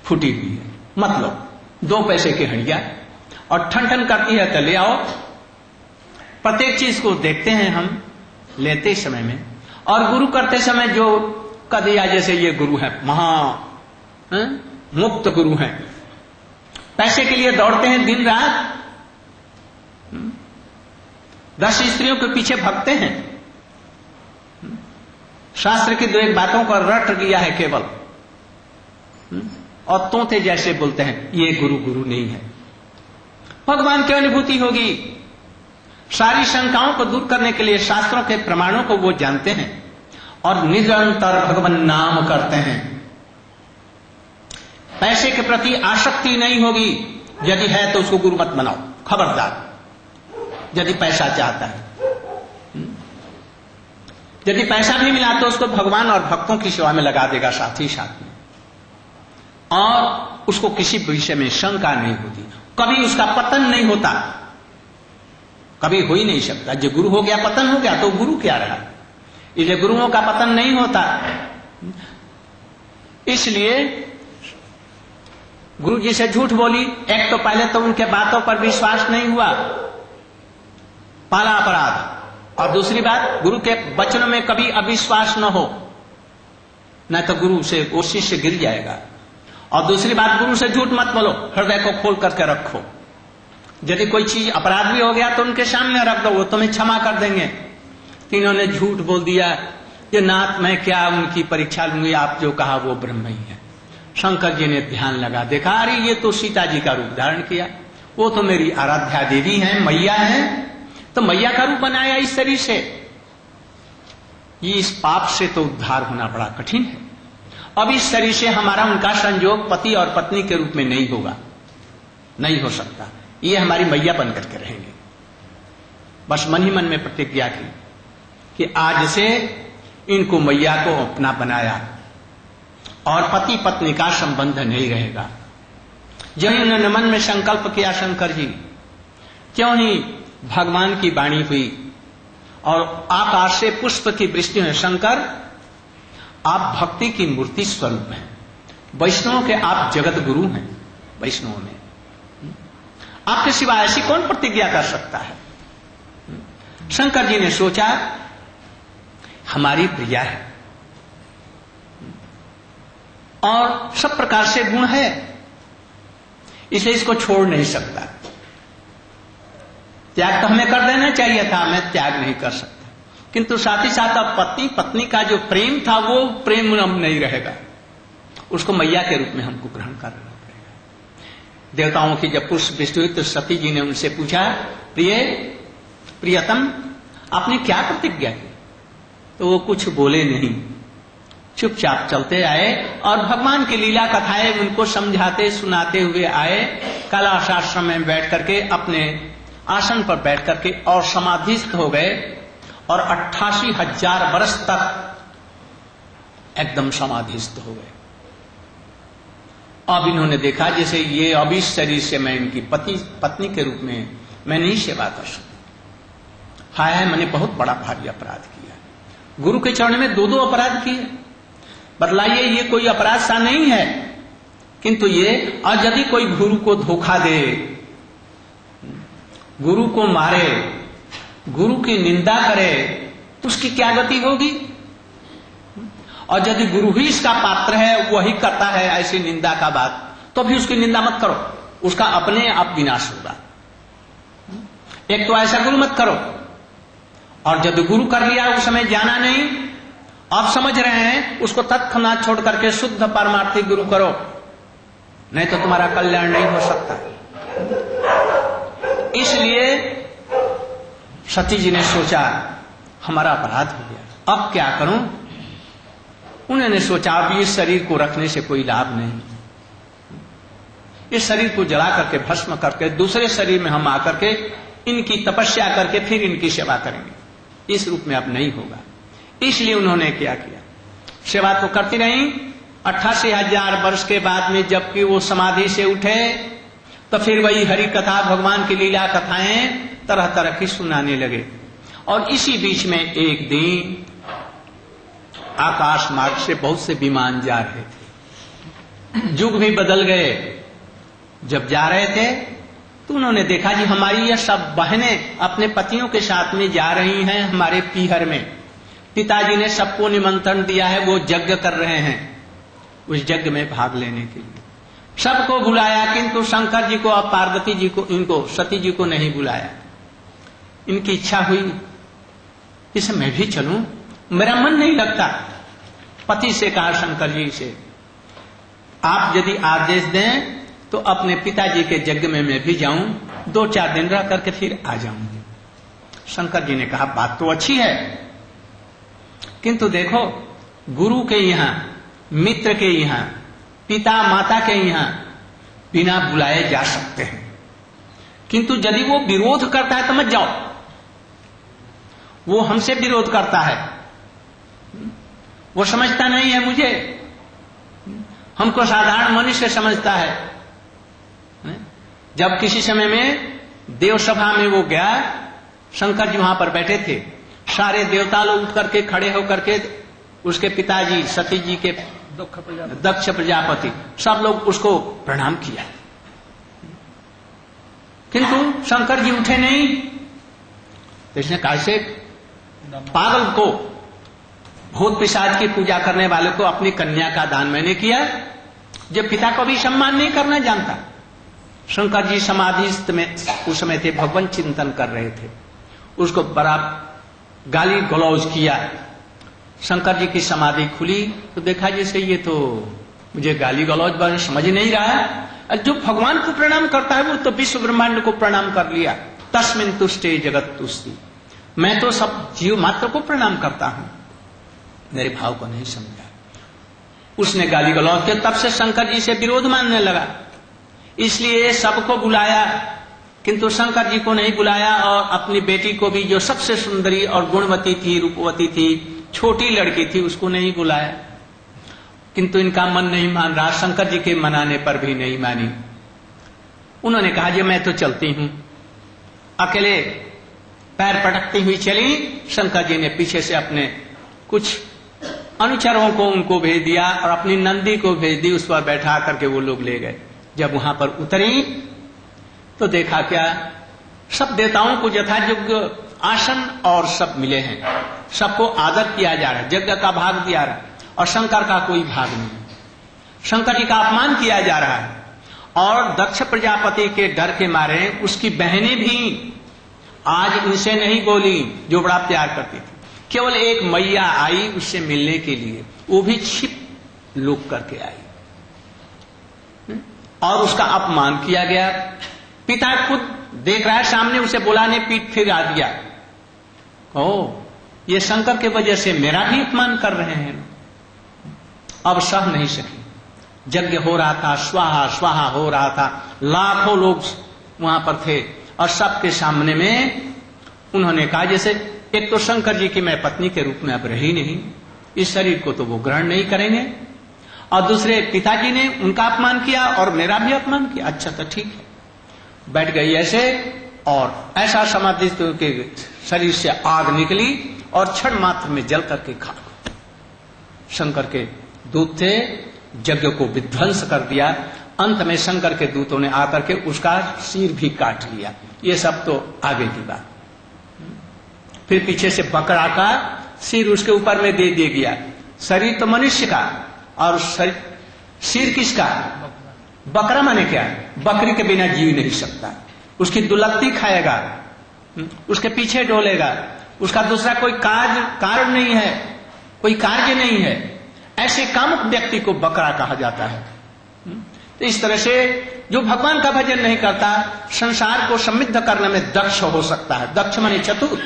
Speaker 2: फूटी हुई है, मतलब 2 पैसे की हड़िया, और ठन ठन करती है तो ले आओ। प्रत्येक चीज को देखते हैं हम लेते समय में, और गुरु करते समय जो कह दिया जैसे ये गुरु है, महा मुक्त गुरु है। पैसे के लिए दौड़ते हैं दिन रात, 10 स्त्रियों के पीछे भागते हैं। शास्त्र की 2-1 बातों को रट गया है केवल, और तोते जैसे बोलते हैं ये गुरु गुरु नहीं है। भगवान की अनुभूति होगी। सारी शंकाओं को दूर करने के लिए शास्त्रों के प्रमाणों को वो जानते हैं और निरंतर भगवान नाम करते हैं। पैसे के प्रति आसक्ति नहीं होगी, यदि है तो उसको गुरु मत बनाओ, खबरदार। यदि पैसा चाहता है, यदि पैसा भी मिला तो उसको भगवान और भक्तों की सेवा में लगा देगा साथ ही साथ में, और उसको किसी विषय में शंका नहीं होती। कभी उसका पतन नहीं होता, कभी हो ही नहीं सकता। जो गुरु हो गया पतन हो गया तो गुरु क्या रहा, इसलिए गुरुओं का पतन नहीं होता। इसलिए गुरु जी से झूठ बोली, एक तो पहले तो उनके बातों पर विश्वास नहीं हुआ, पहला अपराध। और दूसरी बात, गुरु के वचनों में कभी अविश्वास न हो, न तो गुरु से वो शिष्य गिर जाएगा। और दूसरी बात, गुरु से झूठ मत बोलो, हृदय को खोल करके रखो। यदि कोई चीज अपराध भी हो गया तो उनके सामने रख दो, वो तुम्हें क्षमा कर देंगे। इन्होंने झूठ बोल दिया, ये नाथ मैं क्या उनकी परीक्षा लूंगी, आप जो कहा वो ब्रह्म ही है। शंकर जी ने ध्यान लगा, देखा अरे ये तो सीता जी का रूप धारण किया, वो तो मेरी आराध्या देवी है, मैया है, तो मैया का रूप बनाया इस शरीर से। ये इस पाप से तो उद्धार होना बड़ा कठिन है। अब इस शरीर से हमारा उनका संयोग पति और पत्नी के रूप में नहीं होगा, नहीं हो सकता। ये हमारी मैया बन करके रहेंगे। बस मन ही मन में प्रतिज्ञा की कि आज से इनको मैया को अपना बनाया और पति पत्नी का संबंध नहीं रहेगा। जब उन्होंने मन में संकल्प किया शंकर जी, क्यों ही भगवान की वाणी हुई और आकाश से पुष्प की वृष्टि हुई। शंकर आप भक्ति की मूर्ति स्वरूप हैं, वैष्णवों के आप जगत गुरु हैं। वैष्णवों में आपके सिवा ऐसी कौन प्रतिज्ञा कर सकता है। शंकर जी ने सोचा हमारी प्रिया है और सब प्रकार से गुण है, इसलिए इसको छोड़ नहीं सकता। त्याग तो हमें कर देना चाहिए था, मैं त्याग नहीं कर सकता। किंतु साथ ही साथ अब पत्नी पत्नी का जो प्रेम था वो प्रेम अब नहीं रहेगा, उसको मैया के रूप में हमको ग्रहण करना पड़ेगा। देवताओं की जब पुष्प वृष्टि हुई तो सती जी ने उनसे पूछा, प्रियतम आपने क्या प्रतिज्ञा की? तो वो कुछ बोले नहीं, चुपचाप चलते आए और भगवान की लीला कथाएं उनको समझाते सुनाते हुए आए। कैलाश आश्रम में बैठ करके अपने आसन पर बैठ करके और समाधिस्थ हो गए और 88,000 वर्ष तक एकदम समाधिस्थ हो गए। अब इन्होंने देखा जैसे ये अब इस शरीर से मैं इनकी पत्नी के रूप में मैं नहीं सेवा कर सकता। हाय मैंने बहुत बड़ा भारी अपराध किया, गुरु के चरण में 2-2 अपराध किए। बतलाइए ये कोई अपराध सा नहीं है। किंतु ये, और यदि कोई गुरु को धोखा दे, गुरु को मारे, गुरु की निंदा करे, तो उसकी क्या गति होगी? और यदि गुरु ही इसका पात्र है, वही करता है ऐसी निंदा का बात, तो भी उसकी निंदा मत करो, उसका अपने आप विनाश होगा। एक तो ऐसा गुरु मत करो, और यदि गुरु कर लिया उस समय जाना नहीं, आप समझ रहे हैं, उसको तत्क्षणात छोड़ करके शुद्ध परमार्थी गुरु करो, नहीं तो तुम्हारा कल्याण नहीं हो सकता। इसलिए सती जी ने सोचा हमारा अपराध हो गया, अब क्या करूं? उन्होंने सोचा अब इस शरीर को रखने से कोई लाभ नहीं, इस शरीर को जला करके भस्म करके दूसरे शरीर में हम आकर के इनकी तपस्या करके फिर इनकी सेवा करेंगे, इस रूप में अब नहीं होगा। इसलिए उन्होंने क्या किया, सेवा तो करती रही। 88,000 वर्ष के बाद में जबकि वो समाधि से उठे, तो फिर वही हरि कथा, भगवान की लीला कथाएं तरह तरह की सुनाने लगे। और इसी बीच में एक दिन आकाश मार्ग से बहुत से विमान जा रहे थे, युग भी बदल गए। जब जा रहे थे तो उन्होंने देखा जी हमारी ये सब बहनें अपने पतियों के साथ में जा रही हैं हमारे पीहर में। पिताजी ने सबको निमंत्रण दिया है, वो यज्ञ कर रहे हैं, उस यज्ञ में भाग लेने के लिए सबको बुलाया, किंतु शंकर जी को और पार्वती जी को, इनको सती जी को नहीं बुलाया। इनकी इच्छा हुई इसे मैं भी चलूं, मेरा मन नहीं लगता। पति से कहा शंकर जी से, आप यदि आदेश दें तो अपने पिताजी के यज्ञ में मैं भी जाऊं, 2-4 दिन रह करके फिर आ जाऊंगी। शंकर जी ने कहा बात तो अच्छी है, किंतु देखो गुरु के यहां, मित्र के यहां, पिता माता के यहां बिना बुलाए जा सकते हैं, किंतु यदि वो विरोध करता है तो मत जाओ। वो हमसे विरोध करता है, वो समझता नहीं है मुझे, हमको साधारण मनुष्य समझता है। जब किसी समय में देव सभा में वो गया, शंकर जी वहां पर बैठे थे, सारे देवता लोग उठ करके खड़े होकर के उसके पिताजी सती जी के दक्ष प्रजापति सब लोग उसको प्रणाम किया, किंतु शंकर जी उठे नहीं। तो इसने कैसे पागल को, भूत पिशाच की पूजा करने वाले को अपनी कन्या का दान मैंने किया, जब पिता को भी सम्मान नहीं करना जानता। शंकर जी समाधि में उस समय थे, भगवान चिंतन कर रहे थे, उसको बड़ा गाली गलौज किया। शंकर जी की समाधि खुली तो देखा जैसे ये तो मुझे गाली गलौज समझ नहीं रहा है, जो भगवान को प्रणाम करता है वो तो विश्व ब्रह्मांड को प्रणाम कर लिया। तस्मिन् तुष्टे जगत तुष्टि, मैं तो सब जीव मात्र को प्रणाम करता हूं, मेरे भाव को नहीं समझा। उसने गाली गलौज किया, तब से शंकर जी से विरोध मानने लगा। इसलिए सबको बुलाया, किंतु शंकर जी को नहीं बुलाया, और अपनी बेटी को भी जो सबसे सुंदरी और गुणवती थी, रूपवती थी, छोटी लड़की थी, उसको नहीं बुलाया। किंतु इनका मन नहीं मान रहा, शंकर जी के मनाने पर भी नहीं मानी। उन्होंने कहा जी मैं तो चलती हूं। अकेले पैर पटकती हुई चली। शंकर जी ने पीछे से अपने कुछ अनुचरों को उनको भेज दिया और अपनी नंदी को भेज दी, उस पर बैठा करके वो लोग ले गए। जब वहां पर उतरी तो देखा क्या, सब देवताओं को यथायोग्य आसन और सब मिले हैं, सबको आदर किया जा रहा है, यज्ञ का भाग दिया रहा है, और शंकर का कोई भाग नहीं। शंकर जी का अपमान किया जा रहा है। और दक्ष प्रजापति के डर के मारे उसकी बहनें भी आज इनसे नहीं बोली, जो बड़ा प्यार करती थी। केवल एक मैया आई उससे मिलने के लिए, वो भी छिप लुक करके आई, और उसका अपमान किया गया। पिता खुद देख रहा है सामने, उसे बुलाने पीठ फिरा दिया। ये शंकर के वजह से मेरा भी अपमान कर रहे हैं। अब सह नहीं सके, यज्ञ हो रहा था, स्वाहा स्वाहा हो रहा था, लाखों लोग वहां पर थे, और सबके सामने में उन्होंने कहा जैसे एक तो शंकर जी की मैं पत्नी के रूप में अब रही नहीं, इस शरीर को तो वो ग्रहण नहीं करेंगे, और दूसरे पिताजी ने उनका अपमान किया और मेरा भी अपमान किया। अच्छा तो ठीक है, बैठ गई ऐसे, और ऐसा समाधि के शरीर से आग निकली और क्षण मात्र में जल करके खा। शंकर के दूत थे, यज्ञ को विध्वंस कर दिया। अंत में शंकर के दूतों ने आकर के उसका सिर भी काट लिया। ये सब तो आगे की बात। फिर पीछे से बकरा का सिर उसके ऊपर में दे दिया गया। शरीर तो मनुष्य का और सिर किसका? बकरा माने क्या? बकरी के बिना जीव नहीं सकता। उसकी दुलत्ती खाएगा, उसके पीछे डोलेगा, उसका दूसरा कोई कारण नहीं है, कोई कार्य नहीं है। ऐसे कामुक व्यक्ति को बकरा कहा जाता है। तो इस तरह से जो भगवान का भजन नहीं करता, संसार को समृद्ध करने में दक्ष हो सकता है, दक्ष माने चतुर,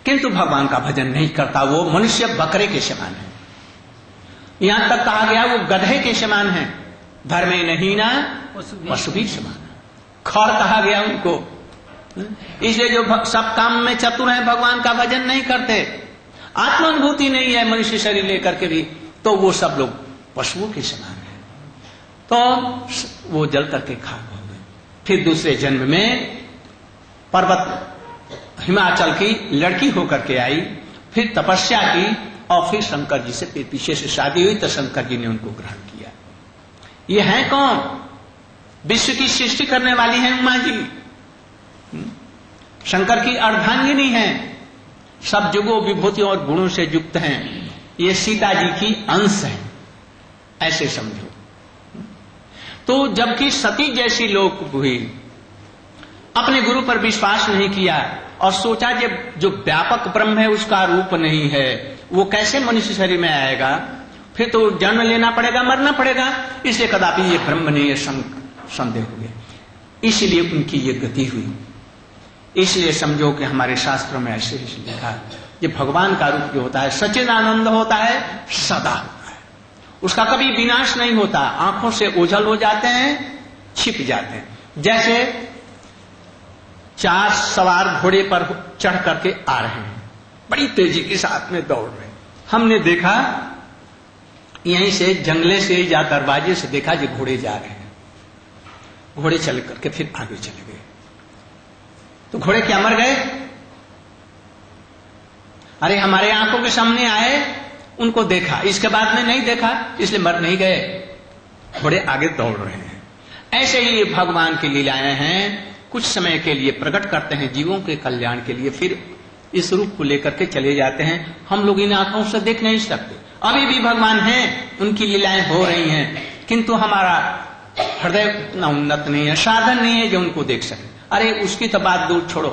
Speaker 2: किंतु भगवान का भजन नहीं करता, वो मनुष्य बकरे के समान है। यहां तक कहा गया वो गधे के समान है, धर्मे नहीं ना पशु भी समान है। खर कहा गया उनको। इसलिए जो सब काम में चतुर है, भगवान का भजन नहीं करते, आत्मानुभूति नहीं है मनुष्य शरीर लेकर के भी, तो वो सब लोग पशुओं के समान है। तो वो जल करके खाक हो गए। फिर दूसरे जन्म में पर्वत हिमाचल की लड़की होकर के आई, फिर तपस्या की और फिर शंकर जी से पीछे से शादी हुई, तो शंकर जी ने उनको ग्रहण किया। ये है कौन? विश्व की सृष्टि करने वाली है उमा जी, शंकर की अर्धांगिनी है, सब जुगों विभूतियों और गुणों से युक्त हैं। ये सीता जी की अंश है, ऐसे समझो। तो जबकि सती जैसी लोक हुई, अपने गुरु पर विश्वास नहीं किया और सोचा कि जो व्यापक ब्रह्म है उसका रूप नहीं है, वो कैसे मनुष्य शरीर में आएगा, फिर तो जन्म लेना पड़ेगा, मरना पड़ेगा, इसलिए कदापि ये ब्रह्म नहीं, ये संदेह हो गया। इसलिए उनकी ये गति हुई। इसलिए समझो कि हमारे शास्त्रों में ऐसे ही लिखा, ये भगवान का रूप जो होता है सच्चिदानंद होता है, सदा होता है, उसका कभी विनाश नहीं होता। आंखों से ओझल हो जाते हैं, छिप जाते हैं। जैसे 4 सवार घोड़े पर चढ़ करके आ रहे हैं, बड़ी तेजी के साथ में दौड़ रहे हैं। हमने देखा यहीं से जंगले से या दरवाजे से देखा जो घोड़े जा रहे हैं, घोड़े चल करके फिर आगे चले गए। तो घोड़े क्या मर गए? अरे हमारे आंखों के सामने आए, उनको देखा, इसके बाद में नहीं देखा, इसलिए मर नहीं गए, घोड़े आगे दौड़ रहे हैं। ऐसे ही ये भगवान की लीलाएं हैं, कुछ समय के लिए प्रकट करते हैं जीवों के कल्याण के लिए, फिर इस रूप को लेकर के चले जाते हैं। हम लोग इन आंखों से देख नहीं सकते, अभी भी भगवान हैं, उनकी लीलाएं हो रही हैं, किंतु हमारा हृदय उतना उन्नत नहीं है, साधन नहीं है जो उनको देख सके। अरे उसकी तो बात दूर छोड़ो,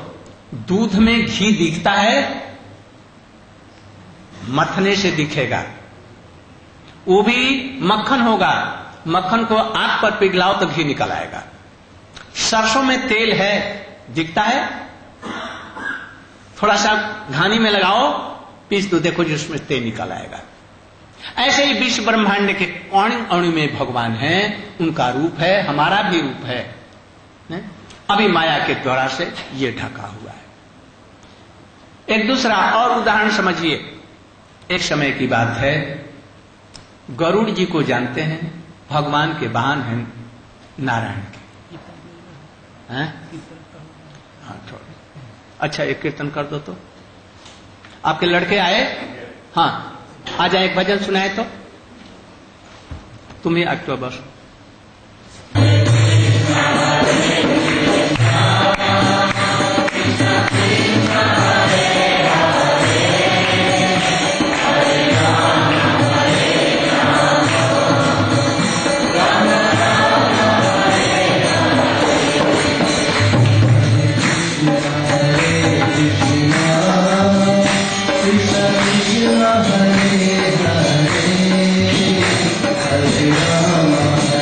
Speaker 2: दूध में घी दिखता है, मथने से दिखेगा, वो भी मक्खन होगा, मक्खन को आंख पर पिघलाओ तो घी निकल आएगा। सरसों में तेल है, दिखता है, थोड़ा सा घानी में लगाओ, पीस दो, देखो जिसमें तेल निकल आएगा। ऐसे ही विश्व ब्रह्मांड के अणु अणु में भगवान हैं, उनका रूप है, हमारा भी रूप है, अभी माया के द्वारा से ये ढका हुआ है। एक दूसरा और उदाहरण समझिए। एक समय की बात है, गरुड़ जी को जानते हैं, भगवान के वाहन हैं नारायण के। हाँ, थोड़ा अच्छा एक कीर्तन कर दो तो। आपके लड़के आए, हाँ आ जाए, एक भजन सुनाए तो तुम्हें अक्टूबर
Speaker 3: Hare Hare Hare Rama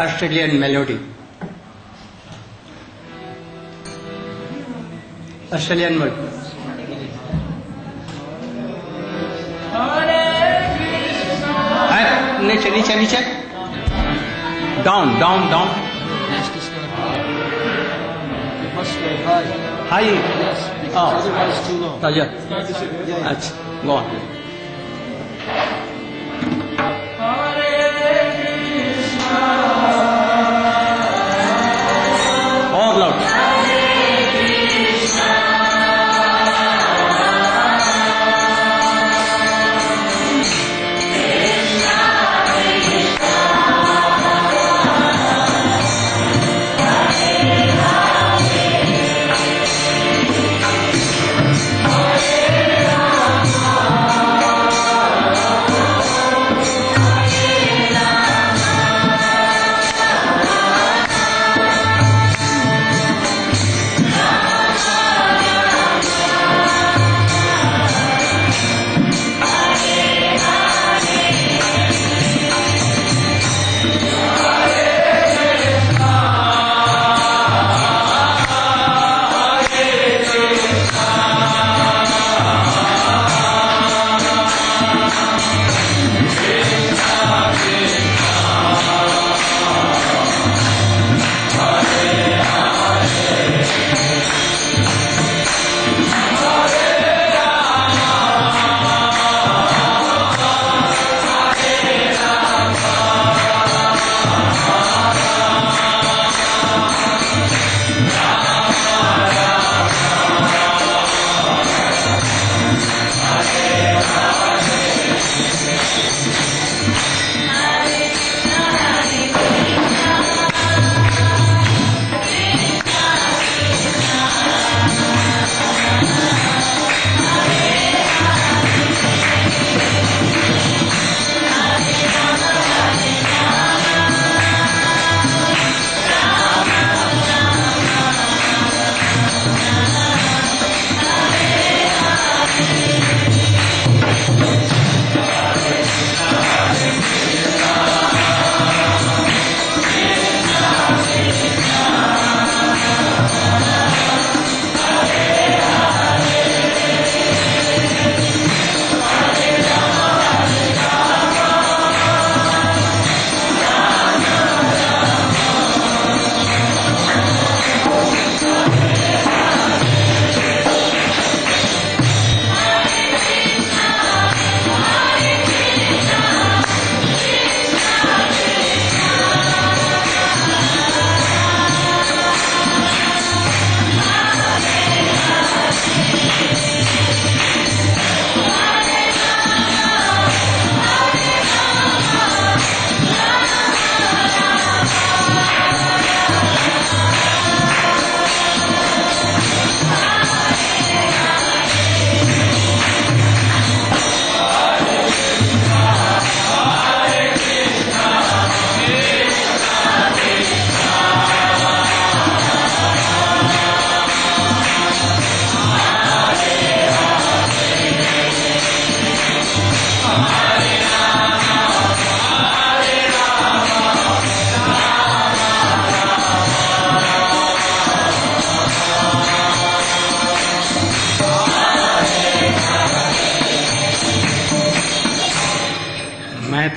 Speaker 2: Australian melody, Australian word. नीचे नीचे नीचे, डाउन डाउन डाउन, हाई, अच्छा गो ऑन। और लाउड,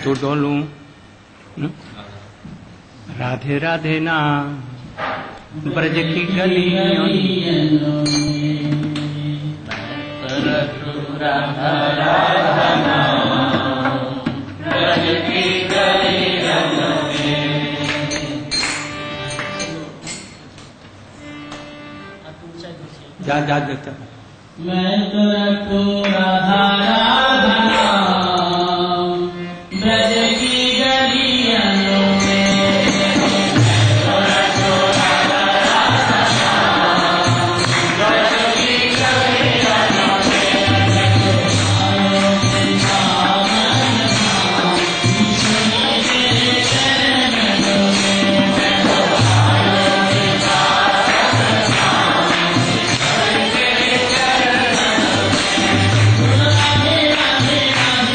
Speaker 2: तो डोलूं राधे राधे ना ब्रज की गलियों जा जा देते हो।
Speaker 1: मैं तो रखो राधा राधा नाम, ब्रज की गलियों में। मैं तो रखो राधा राधा नाम, ब्रज की गलियों में। आयो वृंदावन धाम, ईश्वर के चरणों में। मैं तो आयो वृंदावन धाम, ईश्वर के चरणों में। राधे राधे राधे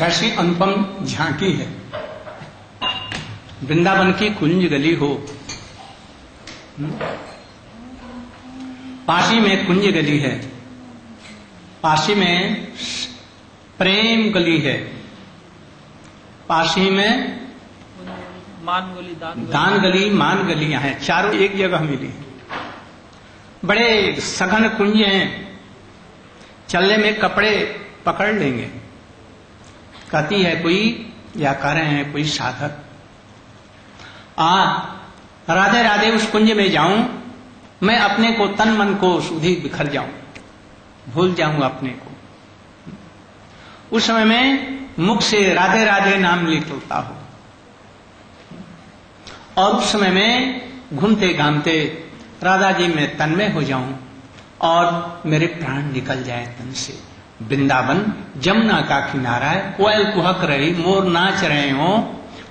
Speaker 2: कैसी अनुपम झांकी है। वृंदावन की कुंज गली हो, पासी में कुंज गली है, पासी में प्रेम गली है, पासी में
Speaker 3: मान गली,
Speaker 2: दान गली, मान गलियां हैं, चारों एक जगह मिली हैं। बड़े सघन कुंज हैं, चलने में कपड़े पकड़ लेंगे। कहती है कोई, या कह रहे हैं कोई साधक, राधे राधे उस कुंज में जाऊं, मैं अपने को तन मन को सुधी बिखर जाऊं, भूल जाऊं अपने को। उस समय में मुख से राधे राधे नाम निकलता हो, और उस समय में घूमते घामते राधा जी में तन्मय हो जाऊं और मेरे प्राण निकल जाए तन से। वृंदावन जमुना का किनारा है, कोयल कुहक रही, मोर नाच रहे हो,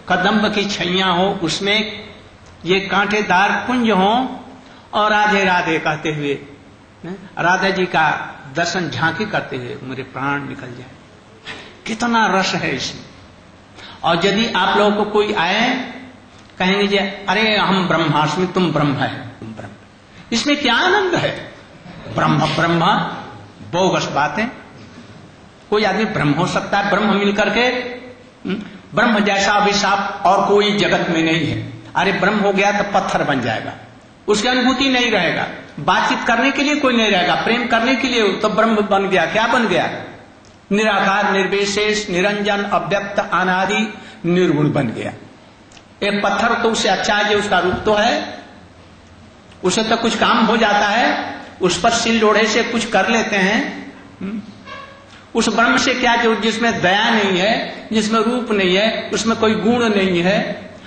Speaker 2: कदम्ब की छैया हो, उसमें ये कांटेदार कुंज हो, और राधे राधे कहते हुए राधा जी का दर्शन झांकी करते हुए मेरे प्राण निकल जाए। कितना रस है इसमें। और यदि आप लोगों को कोई आए कहेंगे जी अरे हम ब्रह्मास्मि, तुम ब्रह्म है, तुम ब्रह्म, इसमें क्या आनंद है? ब्रह्म ब्रह्म बोगस बातें। कोई आदमी ब्रह्म हो सकता है, ब्रह्म मिलकर के ब्रह्म जैसा अभिशाप और कोई जगत में नहीं है। अरे ब्रह्म हो गया तो पत्थर बन जाएगा, उसकी अनुभूति नहीं रहेगा, बातचीत करने के लिए कोई नहीं रहेगा, प्रेम करने के लिए तो ब्रह्म बन गया। क्या बन गया? निराकार, निर्विशेष, निरंजन, अव्यक्त, अनादि, निर्गुण बन गया। एक पत्थर तो उससे अच्छा है, जो उसका रूप तो है, उसे तो कुछ काम हो जाता है, उस पर सिल लोढ़े से कुछ कर लेते हैं। उस ब्रह्म से क्या, जो जिसमें दया नहीं है, जिसमें रूप नहीं है, उसमें कोई गुण नहीं है।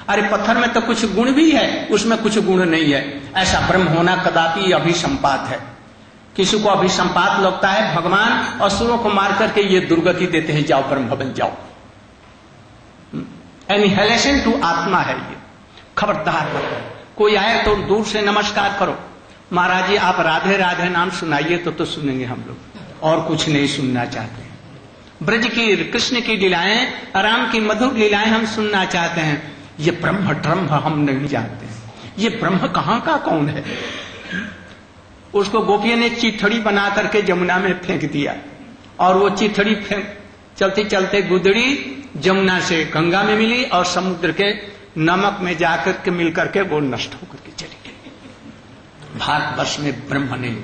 Speaker 2: अरे पत्थर में तो कुछ गुण भी है, उसमें कुछ गुण नहीं है। ऐसा ब्रह्म होना कदापि अभिसंपात है। किसी को अभिसंपात लगता है, भगवान असुरों को मार करके ये दुर्गति देते हैं, जाओ ब्रह्म बन जाओ। एनिहिलेशन टू आत्मा है ये। खबरदार कोई आए तो दूर से नमस्कार करो, महाराज जी आप राधे राधे नाम सुनाइए तो सुनेंगे हम लोग, और कुछ नहीं सुनना चाहते हैं। ब्रज की कृष्ण की लीलाएं, राम की मधुर लीलाएं हम सुनना चाहते हैं। ये ब्रह्म ट्रह्म हम नहीं जानते। ये ब्रह्म कहां का कौन है? उसको गोपियों ने चिथड़ी बना करके जमुना में फेंक दिया, और वो चिथड़ी चलते चलते गुदड़ी जमुना से गंगा में मिली, और समुद्र के नमक में जाकर के मिलकर के वो नष्ट होकर के चली गई। भारतवर्ष में ब्रह्म नहीं।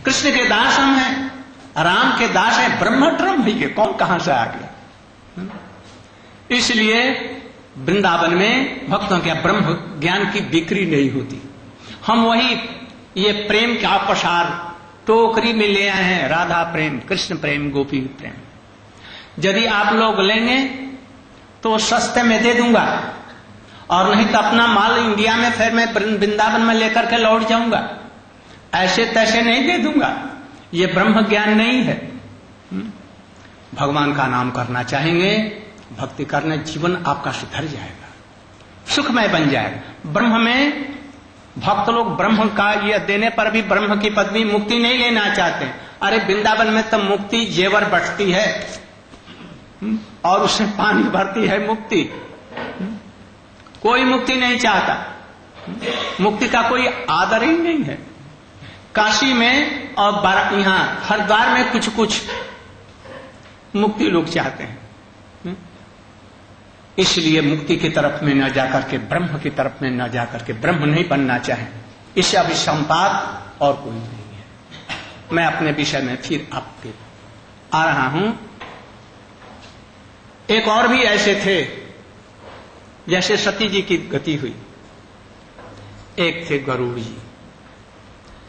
Speaker 2: कृष्ण के दास हम हैं, राम के दास हैं, ब्रह्म ट्रह्म है ये कौन कहां से आ गया? इसलिए वृंदावन में भक्तों के ब्रह्म ज्ञान की बिक्री नहीं होती। हम वही ये प्रेम का प्रसार टोकरी में ले आए हैं, राधा प्रेम, कृष्ण प्रेम, गोपी प्रेम। यदि आप लोग लेंगे तो सस्ते में दे दूंगा, और नहीं तो अपना माल इंडिया में फिर मैं वृंदावन में लेकर के लौट जाऊंगा। ऐसे तैसे नहीं दे दूंगा। ये ब्रह्म ज्ञान नहीं है। भगवान का नाम करना चाहेंगे, भक्ति करने, जीवन आपका सुधर जाएगा, सुखमय बन जाएगा। ब्रह्म में भक्त लोग ब्रह्म का यह देने पर भी ब्रह्म की पदवी, मुक्ति नहीं लेना चाहते। अरे वृंदावन में तो मुक्ति जेवर बटती है, और उससे पानी भरती है मुक्ति। कोई मुक्ति नहीं चाहता, मुक्ति का कोई आदर ही नहीं है। काशी में और यहाँ हरिद्वार में कुछ कुछ मुक्ति लोग चाहते हैं, इसलिए मुक्ति की तरफ में न जाकर के, ब्रह्म की तरफ में न जाकर के ब्रह्म नहीं बनना चाहे। इससे अभिसंपात और कोई नहीं है। मैं अपने विषय में फिर आपके आ रहा हूं। एक और भी ऐसे थे, जैसे सती जी की गति हुई। एक थे गरुड़ जी,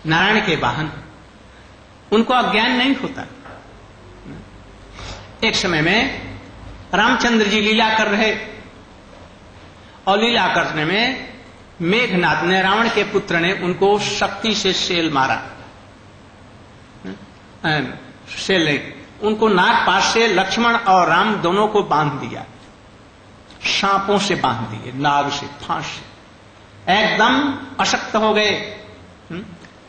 Speaker 2: नारायण के वाहन, उनको अज्ञान नहीं होता। एक समय में रामचंद्र जी लीला कर रहे, और लीला करने में मेघनाथ ने, रावण के पुत्र ने, उनको शक्ति से शेल मारा। शेल उनको नागपाश से लक्ष्मण और राम दोनों को बांध दिया, सांपों से बांध दिए, नाग से, फांस से। एकदम अशक्त हो गए,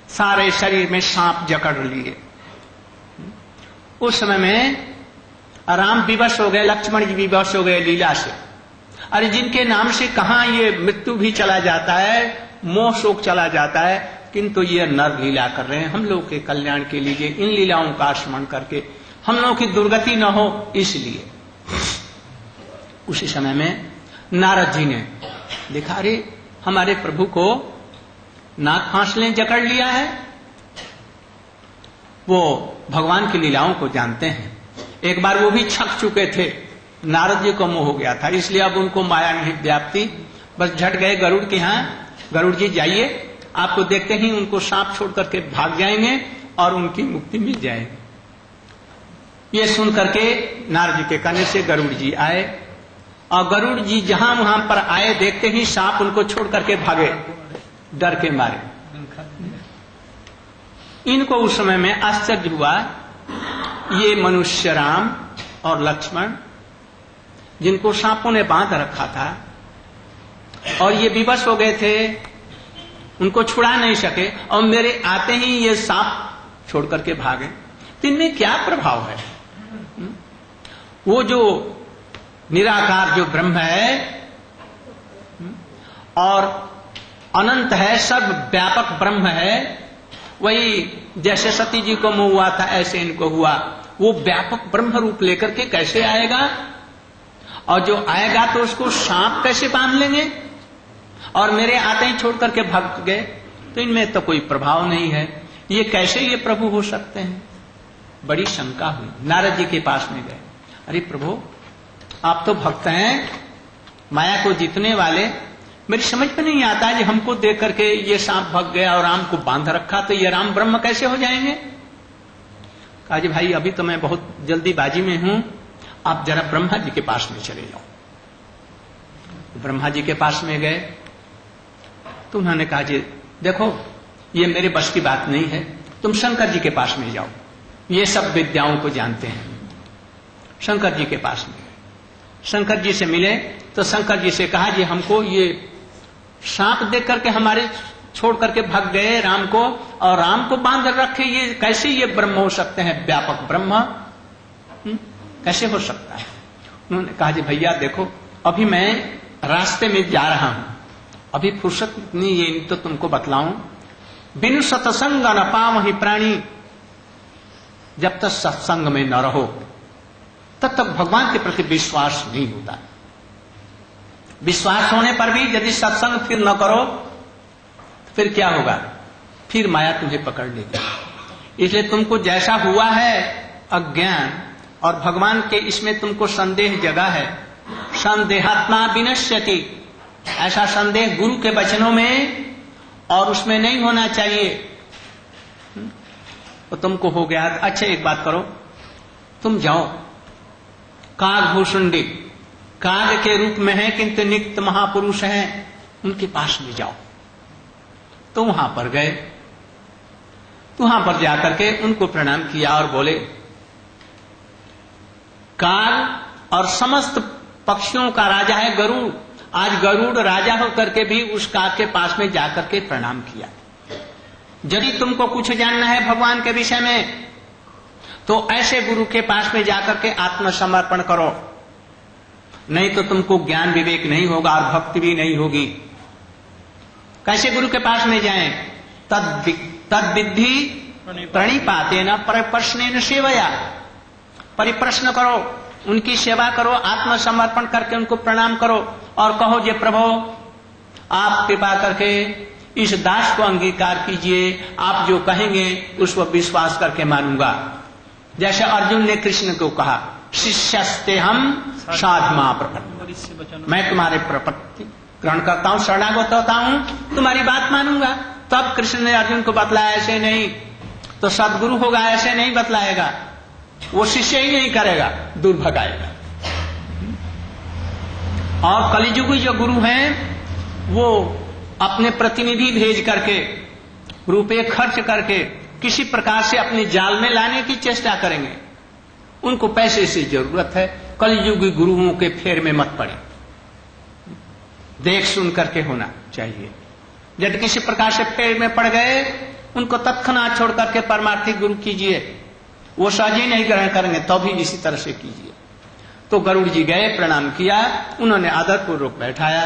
Speaker 2: सारे शरीर में सांप जकड़ लिए। उस समय में राम विवश हो गए, लक्ष्मण जी विवश हो गए लीला से। अरे जिनके नाम से कहां ये मृत्यु भी चला जाता है, मोह शोक चला जाता है, किंतु ये नर लीला कर रहे हैं हम लोग के कल्याण के लिए। इन लीलाओं का स्मरण करके हम लोगों की दुर्गति न हो, इसलिए उसी समय में नारद जी ने देखा, अरे हमारे प्रभु को नाग फांसले जकड़ लिया है। वो भगवान की लीलाओं को जानते हैं। एक बार वो भी छक चुके थे, नारद जी को मोह हो गया था, इसलिए अब उनको माया नहीं व्याप्ति। बस झट गए गरुड़ के यहां, गरुड़ जी जाइए, आपको देखते ही उनको सांप छोड़ करके भाग जाएंगे और उनकी मुक्ति मिल जाएगी। ये सुन करके नारद जी के कहने से गरुड़ जी आए, और गरुड़ जी जहां वहां पर आए, देखते ही सांप उनको छोड़ करके भागे डर के मारे। इनको उस समय में आश्चर्य हुआ, ये मनुष्य राम और लक्ष्मण जिनको सांपों ने बांध रखा था और ये विवश हो गए थे, उनको छुड़ा नहीं सके, और मेरे आते ही ये सांप छोड़ करके भागे, तो इनमें क्या प्रभाव है? वो जो निराकार जो ब्रह्म है और अनंत है, सब व्यापक ब्रह्म है, वही जैसे सती जी को मोह हुआ था ऐसे इनको हुआ। वो व्यापक ब्रह्म रूप लेकर के कैसे आएगा, और जो आएगा तो उसको सांप कैसे बांध लेंगे, और मेरे आते ही छोड़ करके भाग गए, तो इनमें तो कोई प्रभाव नहीं है, ये कैसे ये प्रभु हो सकते हैं? बड़ी शंका हुई। नारद जी के पास में गए, अरे प्रभु आप तो भक्त हैं, माया को जीतने वाले, मेरी समझ में नहीं आता है, हमको देख करके ये सांप भाग गया और राम को बांध रखा, तो ये राम ब्रह्म कैसे हो जाएंगे? कहा जी भाई अभी तो मैं बहुत जल्दीबाजी में हूं, आप जरा ब्रह्मा जी के पास में चले जाओ। ब्रह्मा जी के पास में गए तो उन्होंने कहा जी देखो ये मेरे बस की बात नहीं है, तुम शंकर जी के पास में जाओ, ये सब विद्याओं को जानते हैं। शंकर जी के पास में गए, शंकर जी से मिले तो शंकर जी से कहा जी हमको ये सांप देख करके हमारे छोड़ करके भाग गए राम को, और राम को बांध रखे, ये कैसे ये ब्रह्म हो सकते हैं, व्यापक ब्रह्म कैसे हो सकता है? उन्होंने कहा जी भैया देखो अभी मैं रास्ते में जा रहा हूं, अभी फुर्सत नहीं ये तो तुमको बतलाऊं। बिनु सत्संग न पावहि प्राणी, जब तक सत्संग में न रहो तब तक भगवान के प्रति विश्वास नहीं होता। विश्वास होने पर भी यदि सत्संग फिर न करो तो फिर क्या होगा? फिर माया तुझे पकड़ लेगी। इसलिए तुमको जैसा हुआ है अज्ञान और भगवान के इसमें तुमको संदेह जगा है, संदेहात्मा विनश्यति, ऐसा संदेह गुरु के वचनों में और उसमें नहीं होना चाहिए, तो तुमको हो गया। अच्छा एक बात करो, तुम जाओ काग भूषुंडी, काग के रूप में है किंतु नित्य महापुरुष हैं, उनके पास में जाओ। तो वहां पर गए, तो वहां पर जाकर के उनको प्रणाम किया और बोले काग और समस्त पक्षियों का राजा है गरुड़, आज गरुड़ राजा होकर के भी उस काग के पास में जाकर के प्रणाम किया। यदि तुमको कुछ जानना है भगवान के विषय में तो ऐसे गुरु के पास में जाकर के आत्मसमर्पण करो, नहीं तो तुमको ज्ञान विवेक नहीं होगा और भक्ति भी नहीं होगी। कैसे गुरु के पास में जाएं? तद विद्धि प्रणिपातेन परिप्रश्नेन सेवया, परिप्रश्न करो, उनकी सेवा करो, आत्मसमर्पण करके उनको प्रणाम करो और कहो जे प्रभु आप कृपा करके इस दास को अंगीकार कीजिए, आप जो कहेंगे उस पर विश्वास करके मानूंगा। जैसे अर्जुन ने कृष्ण को कहा शिष्यस्ते हम साधमा प्रपन्न, मैं तुम्हारे प्रपत्ति ग्रहण करता हूं, शरणागत होता हूं, तुम्हारी बात मानूंगा। तब कृष्ण ने अर्जुन को बतलाया ऐसे नहीं तो सदगुरु होगा, ऐसे नहीं बतलाएगा, वो शिष्य ही नहीं करेगा, दूर भगाएगा। और कलिजुगी जो गुरु हैं वो अपने प्रतिनिधि भेज करके रुपए खर्च करके किसी प्रकार से अपने जाल में लाने की चेष्टा करेंगे, उनको पैसे से जरूरत है। कलियुगी गुरुओं के फेर में मत पड़े, देख सुन करके होना चाहिए। यदि किसी प्रकार से फेर में पड़ गए उनको तत्क्षणात छोड़ करके परमार्थिक गुरु कीजिए, वो सहज ही नहीं ग्रहण करेंगे तो भी इसी तरह से कीजिए। तो गरुड़ जी गए, प्रणाम किया, उन्होंने आदर पूर्वक बैठाया।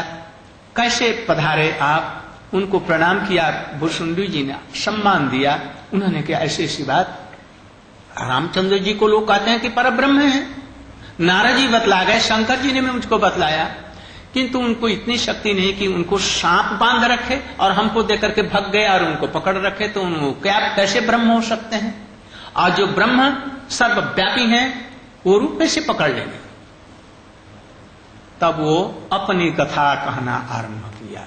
Speaker 2: कैसे पधारे आप? उनको प्रणाम किया। भुसुंडी जी ने सम्मान दिया। उन्होंने कहा ऐसी ऐसी बात, रामचंद्र जी को लोग कहते हैं कि परब्रह्म है। नारद जी बतला गए, शंकर जी ने भी मुझको बतलाया, किंतु उनको इतनी शक्ति नहीं कि उनको सांप बांध रखे और हमको देकर के भग गए और उनको पकड़ रखे, तो उनको क्या कैसे ब्रह्म हो सकते हैं? और जो ब्रह्म सर्वव्यापी हैं वो रूप में से पकड़ लेंगे। तब वो अपनी कथा कहना आरंभ किया,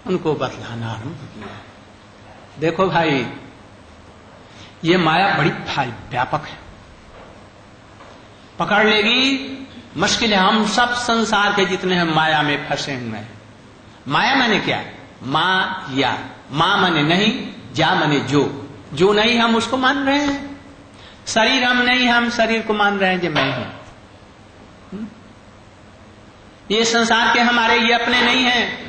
Speaker 2: उनको बतलाना आरंभ किया। देखो भाई, ये माया बड़ी व्यापक है, पकड़ लेगी मुश्किल है। हम सब संसार के जितने हैं माया में फंसे हुए हैं। माया माने क्या? माया, मां माने नहीं, जा माने जो नहीं हम उसको मान रहे हैं। शरीर हम नहीं, हम शरीर को मान रहे हैं जो मैं हूं। ये संसार के हमारे ये अपने नहीं हैं।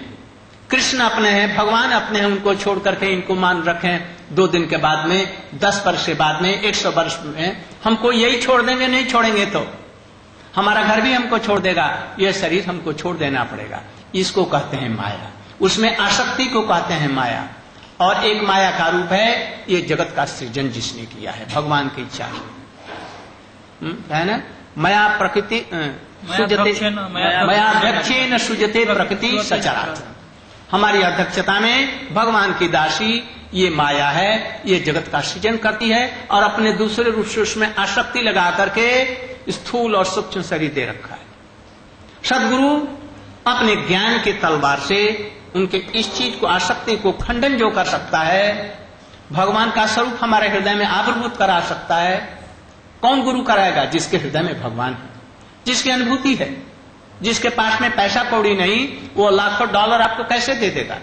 Speaker 2: कृष्ण अपने हैं, भगवान अपने हैं, उनको छोड़ करके इनको मान रखें। 2 दिन के बाद में, 10 वर्ष के बाद में, 100 वर्ष में हमको यही छोड़ देंगे। नहीं छोड़ेंगे तो हमारा घर भी हमको छोड़ देगा, यह शरीर हमको छोड़ देना पड़ेगा। इसको कहते हैं माया। उसमें आसक्ति को कहते हैं माया। और एक माया का रूप है ये जगत का सृजन जिसने किया है, भगवान की इच्छा है ना। माया प्रकृति माया अध्यक्षेन सृजते प्रकृति सचराचर। हमारी अध्यक्षता में भगवान की दासी ये माया है, ये जगत का सृजन करती है और अपने दूसरे रूप से उसमें आसक्ति लगा करके स्थूल और सूक्ष्म शरीर दे रखा है। सदगुरु अपने ज्ञान के तलवार से उनके इस चीज को, आसक्ति को खंडन जो कर सकता है, भगवान का स्वरूप हमारे हृदय में आविर्भूत करा सकता है। कौन गुरु कराएगा? जिसके हृदय में भगवान है, जिसकी अनुभूति है। जिसके पास में पैसा कौड़ी नहीं, वो लाखों डॉलर आपको कैसे दे देगा?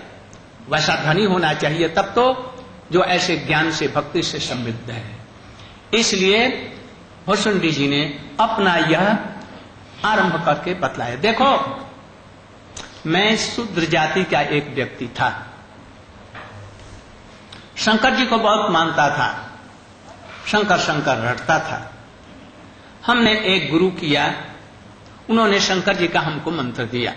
Speaker 2: वैसा धनी होना चाहिए तब तो, जो ऐसे ज्ञान से, भक्ति से समृद्ध है। इसलिए भुसुंडी जी ने अपना यह आरंभ करके बतलाया। देखो, मैं शूद्र जाति का एक व्यक्ति था, शंकर जी को बहुत मानता था, शंकर शंकर रटता था। हमने एक गुरु किया, उन्होंने शंकर जी का हमको मंत्र दिया।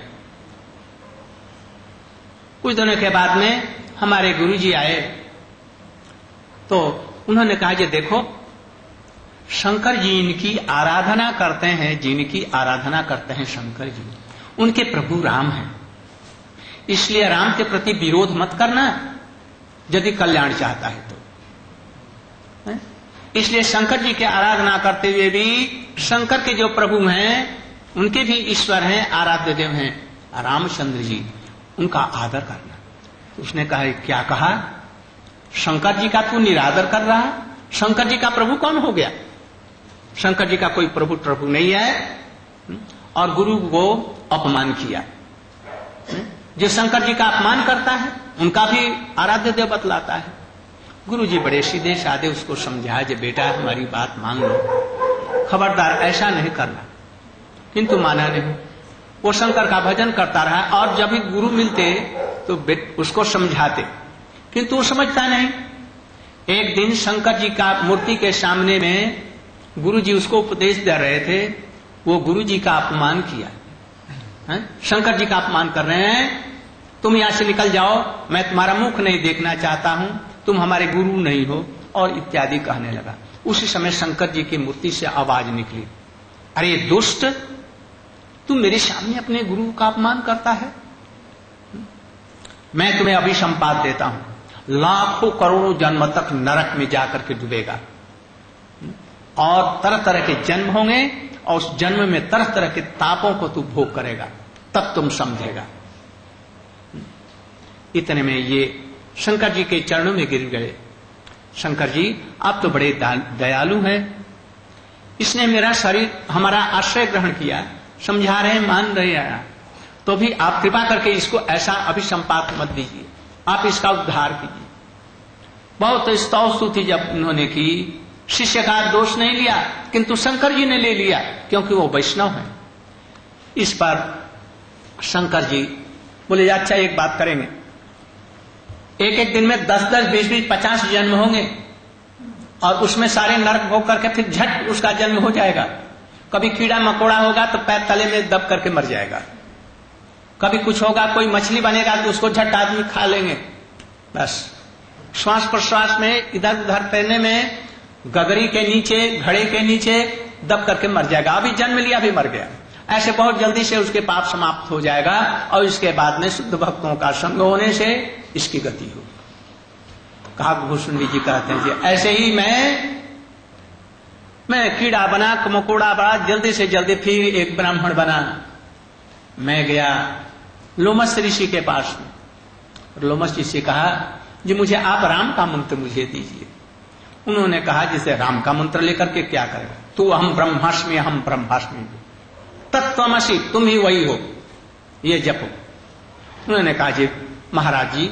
Speaker 2: कुछ दिनों के बाद में हमारे गुरु जी आए तो उन्होंने कहा, ये देखो शंकर जी इनकी आराधना करते हैं, जिनकी आराधना करते हैं शंकर जी, उनके प्रभु राम हैं। इसलिए राम के प्रति विरोध मत करना यदि कल्याण चाहता है तो। इसलिए शंकर जी की आराधना करते हुए भी शंकर के जो प्रभु हैं, उनके भी ईश्वर हैं, आराध्य देव हैं रामचंद्र जी, उनका आदर करना। उसने कहा, क्या कहा? शंकर जी का तू निरादर कर रहा? शंकर जी का प्रभु कौन हो गया? शंकर जी का कोई प्रभु नहीं है। और गुरु को अपमान किया। जो शंकर जी का अपमान करता है उनका भी आराध्य देव बतलाता है। गुरु जी बड़े सीधे साधे उसको समझाया, जो बेटा हमारी बात मान लो, खबरदार ऐसा नहीं करना। किंतु माना नहीं। वो शंकर का भजन करता रहा और जब भी गुरु मिलते तो उसको समझाते, किंतु वो समझता नहीं। एक दिन शंकर जी का मूर्ति के सामने में गुरु जी उसको उपदेश दे रहे थे, वो गुरु जी का अपमान किया। शंकर जी का अपमान कर रहे हैं, तुम यहां से निकल जाओ, मैं तुम्हारा मुख नहीं देखना चाहता हूं, तुम हमारे गुरु नहीं हो, और इत्यादि कहने लगा। उसी समय शंकर जी की मूर्ति से आवाज निकली, अरे दुष्ट, तू मेरे सामने अपने गुरु का अपमान करता है। मैं तुम्हें अभी संपात देता हूं, लाखों करोड़ों जन्म तक नरक में जाकर के डूबेगा और तरह तरह के जन्म होंगे और उस जन्म में तरह तरह के तापों को तू भोग करेगा, तब तुम समझेगा। इतने में ये शंकर जी के चरणों में गिर गए। शंकर जी, आप तो बड़े दयालु हैं, इसने मेरा शरीर, हमारा आश्रय ग्रहण किया, समझा रहे हैं, मान रहे हैं, तो भी आप कृपा करके इसको ऐसा अभिसंपात मत दीजिए, आप इसका उद्धार कीजिए। बहुत स्तव स्तुति जब उन्होंने की, शिष्य का दोष नहीं लिया, किंतु शंकर जी ने ले लिया क्योंकि वो वैष्णव है। इस पर शंकर जी बोले, अच्छा एक बात करेंगे, एक एक दिन में 10-10, 20-20, 50 जन्म होंगे और उसमें सारे नरक भोग करके फिर झट उसका जन्म हो जाएगा। कभी कीड़ा मकोड़ा होगा तो पैर तले में दब करके मर जाएगा, कभी कुछ होगा, कोई मछली बनेगा तो उसको झट आदमी खा लेंगे। बस श्वास प्रश्वास में इधर उधर तैरने में गगरी के नीचे, घड़े के नीचे दब करके मर जाएगा। अभी जन्म लिया, अभी मर गया। ऐसे बहुत जल्दी से उसके पाप समाप्त हो जाएगा और इसके बाद में शुद्ध भक्तों का संग होने से इसकी गति होगी। काकभूषण जी कहते हैं जी ऐसे ही मैं कीड़ा बना, मकोड़ा बना, जल्दी से जल्दी फिर एक ब्राह्मण बना। मैं गया लोमस ऋषि के पास में। लोमस जी से कहा जी मुझे आप राम का मंत्र मुझे दीजिए। उन्होंने कहा जैसे राम का मंत्र लेकर के क्या करेगा, तू हम ब्रह्मास्मि हम ब्रह्मास्मि, तत्त्वमसि तुम ही वही हो, ये जपो। उन्होंने कहा जी महाराज जी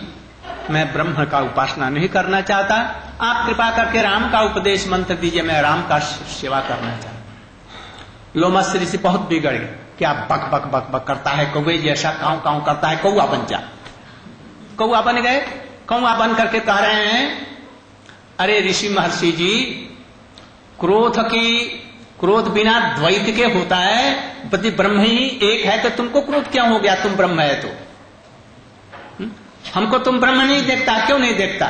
Speaker 2: मैं ब्रह्म का उपासना नहीं करना चाहता, आप कृपा करके राम का उपदेश मंत्र दीजिए, मैं राम का सेवा करना चाहता। लोमस ऋषि बहुत बिगड़ गए, क्या बक बक बक बक करता है, कौवे जैसा काऊ काऊ करता है, कौआ बन जा। कौआ बन गए, कौआ बन करके कह रहे हैं अरे ऋषि महर्षि जी क्रोध बिना द्वैत के होता है, यदि ब्रह्म ही एक है तो तुमको क्रोध क्या हो गया, तुम ब्रह्म है तो हमको तुम ब्रह्म नहीं देखता, क्यों नहीं देखता,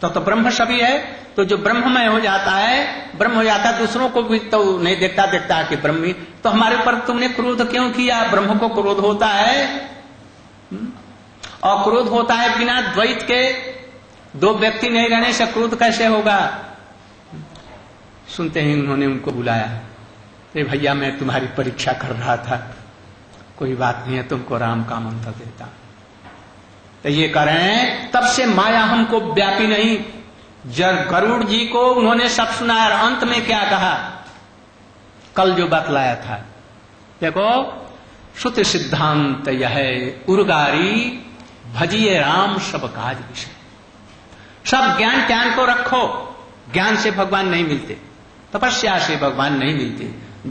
Speaker 2: तो ब्रह्म सभी है। तो जो ब्रह्ममय हो जाता है, ब्रह्म हो जाता है, दूसरों को भी तो नहीं देखता कि ब्रह्म, तो हमारे ऊपर तुमने क्रोध क्यों किया। ब्रह्म को क्रोध होता है और क्रोध होता है बिना द्वैत के, दो व्यक्ति नहीं रहने से क्रोध कैसे होगा। सुनते ही उन्होंने उनको बुलाया, अरे भैया मैं तुम्हारी परीक्षा कर रहा था, कोई बात नहीं है, तुमको राम का मंत्र देता। तो ये कह रहे हैं तब से माया हमको व्यापी नहीं। जब गरुड़ जी को उन्होंने सब सुनाया, अंत में क्या कहा, कल जो बतलाया था, देखो श्रुति सिद्धांत यह उर्गारी भजिए राम सब काज विषय। सब ज्ञान त्यान को रखो, ज्ञान से भगवान नहीं मिलते, तपस्या से भगवान नहीं मिलते,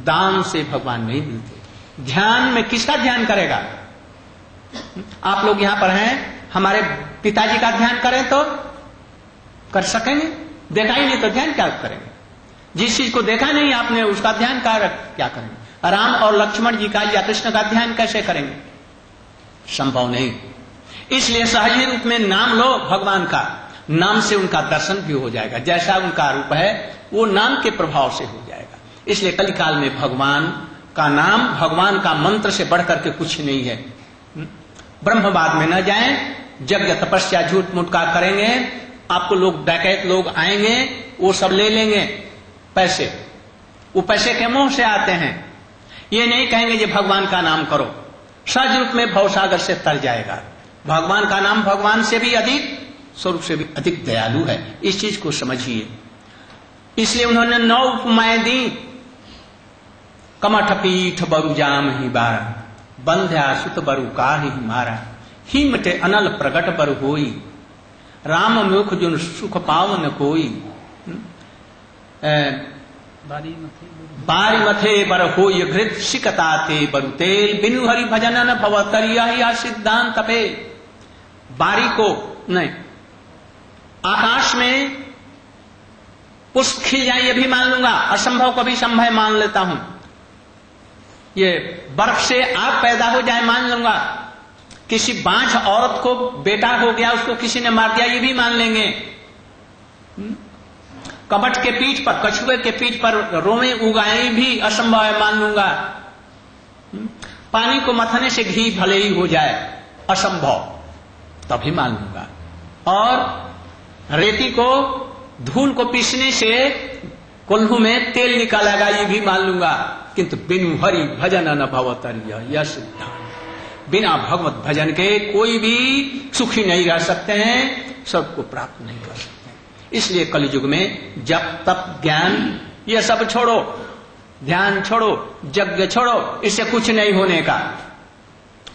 Speaker 2: दान से भगवान नहीं मिलते। ध्यान में किसका ध्यान करेगा। आप लोग यहां पर हैं, हमारे पिताजी का ध्यान करें तो कर सकेंगे, देखा ही नहीं तो ध्यान क्या करेंगे। जिस चीज को देखा नहीं आपने उसका ध्यान क्या करेंगे। राम और लक्ष्मण जी का या कृष्ण का ध्यान कैसे करेंगे, संभव नहीं। इसलिए सहज रूप में नाम लो भगवान का, नाम से उनका दर्शन भी हो जाएगा, जैसा उनका रूप है वो नाम के प्रभाव से हो जाएगा। इसलिए कलिकाल में भगवान का नाम, भगवान का मंत्र से बढ़कर के कुछ नहीं है। ब्रह्मवाद में न जाएं, यज्ञ तपस्या झूठ मूठ का करेंगे, आपको लोग डकैत लोग आएंगे, वो सब ले लेंगे पैसे, वो पैसे के मोह से आते हैं। ये नहीं कहेंगे कि भगवान का नाम करो, सहज रूप में भवसागर से तर जाएगा। भगवान का नाम भगवान से भी अधिक, स्वरूप से भी अधिक दयालु है, इस चीज को समझिए। इसलिए उन्होंने 9 उपमाएं दी। कमठ पीठ बरु जाम ही बारा, बंध्या सुत बरु कार ही मारा, हिमटे अनल प्रगट बर होई, राम मुख जुन सुख पावन कोई, बारी मथे बर होई घृत सिकताते बरु तेल, बिनु हरि भजन न भवतरिया सिद्धांत पे। बारी को नहीं, आकाश में पुष्प खिल जाए ये भी मान लूंगा, असंभव को भी संभव मान लेता हूं। ये बर्फ से आग पैदा हो जाए मान लूंगा, किसी बांझ औरत को बेटा हो गया, उसको किसी ने मार दिया, ये भी मान लेंगे। कबट के पीठ पर, कछुए के पीठ पर रोमे उगाए भी असंभव है मान लूंगा। पानी को मथने से घी भले ही हो जाए असंभव, तभी मान लूंगा। और रेती को, धूल को पीसने से कोल्हू में तेल निकालेगा, ये भी मान लूंगा। किंतु बिनु हरि भजन न भवतरिया, यह सिद्धांत। बिना भगवत भजन के कोई भी सुखी नहीं रह सकते हैं, सबको प्राप्त नहीं कर सकते। इसलिए कलयुग में जप तप ज्ञान ये सब छोड़ो, ध्यान छोड़ो, यज्ञ छोड़ो, इससे कुछ नहीं होने का।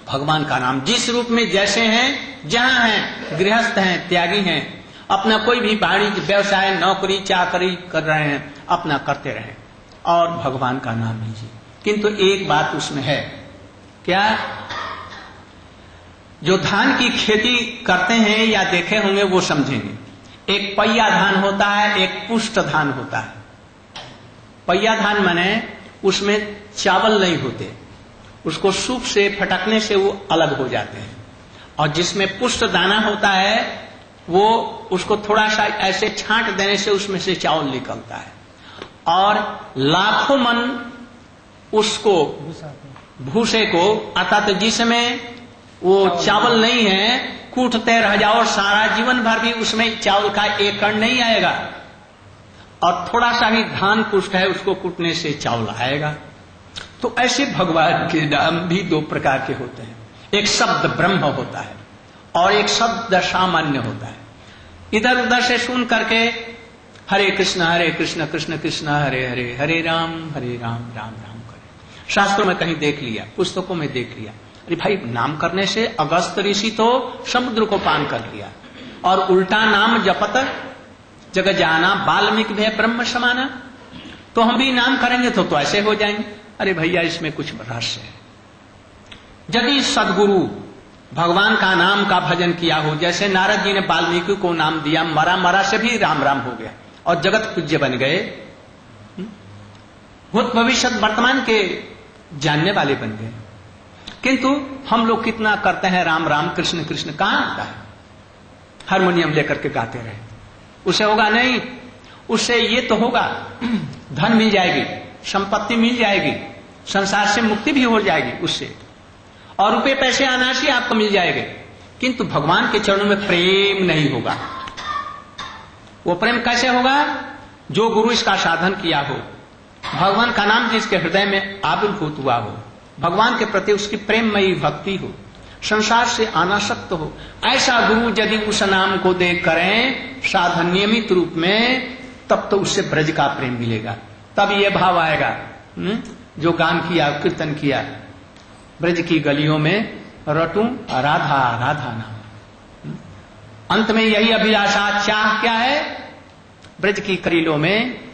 Speaker 2: भगवान का नाम जिस रूप में जैसे हैं, जहां हैं, गृहस्थ हैं, त्यागी हैं, अपना कोई भी वाणिज्य व्यवसाय नौकरी चाकरी कर रहे हैं, अपना करते रहें और भगवान का नाम लीजिए। किंतु एक बात उसमें है, क्या, जो धान की खेती करते हैं या देखे होंगे वो समझेंगे। एक पहिया धान होता है, एक पुष्ट धान होता है। पहिया धान माने उसमें चावल नहीं होते, उसको सूप से फटकने से वो अलग हो जाते हैं। और जिसमें पुष्ट दाना होता है वो उसको थोड़ा सा ऐसे छांट देने से उसमें से चावल निकलता है। और लाखों मन उसको भूसे को, अर्थात जिसमें वो चावल नहीं है, कूटते रह जाओ सारा जीवन भर भी उसमें चावल का एक कण नहीं आएगा। और थोड़ा सा ही धान पुष्ट है, उसको कूटने से चावल आएगा। तो ऐसे भगवान के नाम भी दो प्रकार के होते हैं। एक शब्द ब्रह्म होता है और एक शब्द सामान्य होता है। इधर उधर से सुन करके हरे कृष्ण कृष्ण कृष्ण हरे हरे, हरे राम राम राम करे। शास्त्रों में कहीं देख लिया, पुस्तकों में देख लिया, अरे भाई नाम करने से अगस्त ऋषि तो समुद्र को पान कर लिया। और उल्टा नाम जपत जग जाना वाल्मीकि भय ब्रह्म समाना, तो हम भी नाम करेंगे तो ऐसे हो जाएंगे। अरे भैया इसमें कुछ रहस्य है। यदि सदगुरु भगवान का नाम का भजन किया हो, जैसे नारद जी ने वाल्मीकि को नाम दिया, मरा मरा से भी राम राम हो गया और जगत पूज्य बन गए, भूत भविष्य वर्तमान के जानने वाले बन गए। किंतु हम लोग कितना करते हैं राम राम कृष्ण कृष्ण, कहां आता है? हारमोनियम लेकर के गाते रहे, उसे होगा नहीं। उससे ये तो होगा धन मिल जाएगी, संपत्ति मिल जाएगी, संसार से मुक्ति भी हो जाएगी उससे, और रुपए पैसे अनायासी आपको मिल जाएंगे। किंतु भगवान के चरणों में प्रेम नहीं होगा। वो प्रेम कैसे होगा? जो गुरु इसका साधन किया हो, भगवान का नाम जिसके हृदय में आविर्भूत हुआ हो, भगवान के प्रति उसकी प्रेममयी भक्ति हो, संसार से अनासक्त हो, ऐसा गुरु यदि उस नाम को देख करें साधन नियमित रूप में, तब तो उससे ब्रज का प्रेम मिलेगा। तब ये भाव आएगा, जो गान किया, कीर्तन किया, ब्रज की गलियों में रटूं राधा राधा नाम। अंत में यही अभिलाषा, चाह क्या है? ब्रज की करीलों में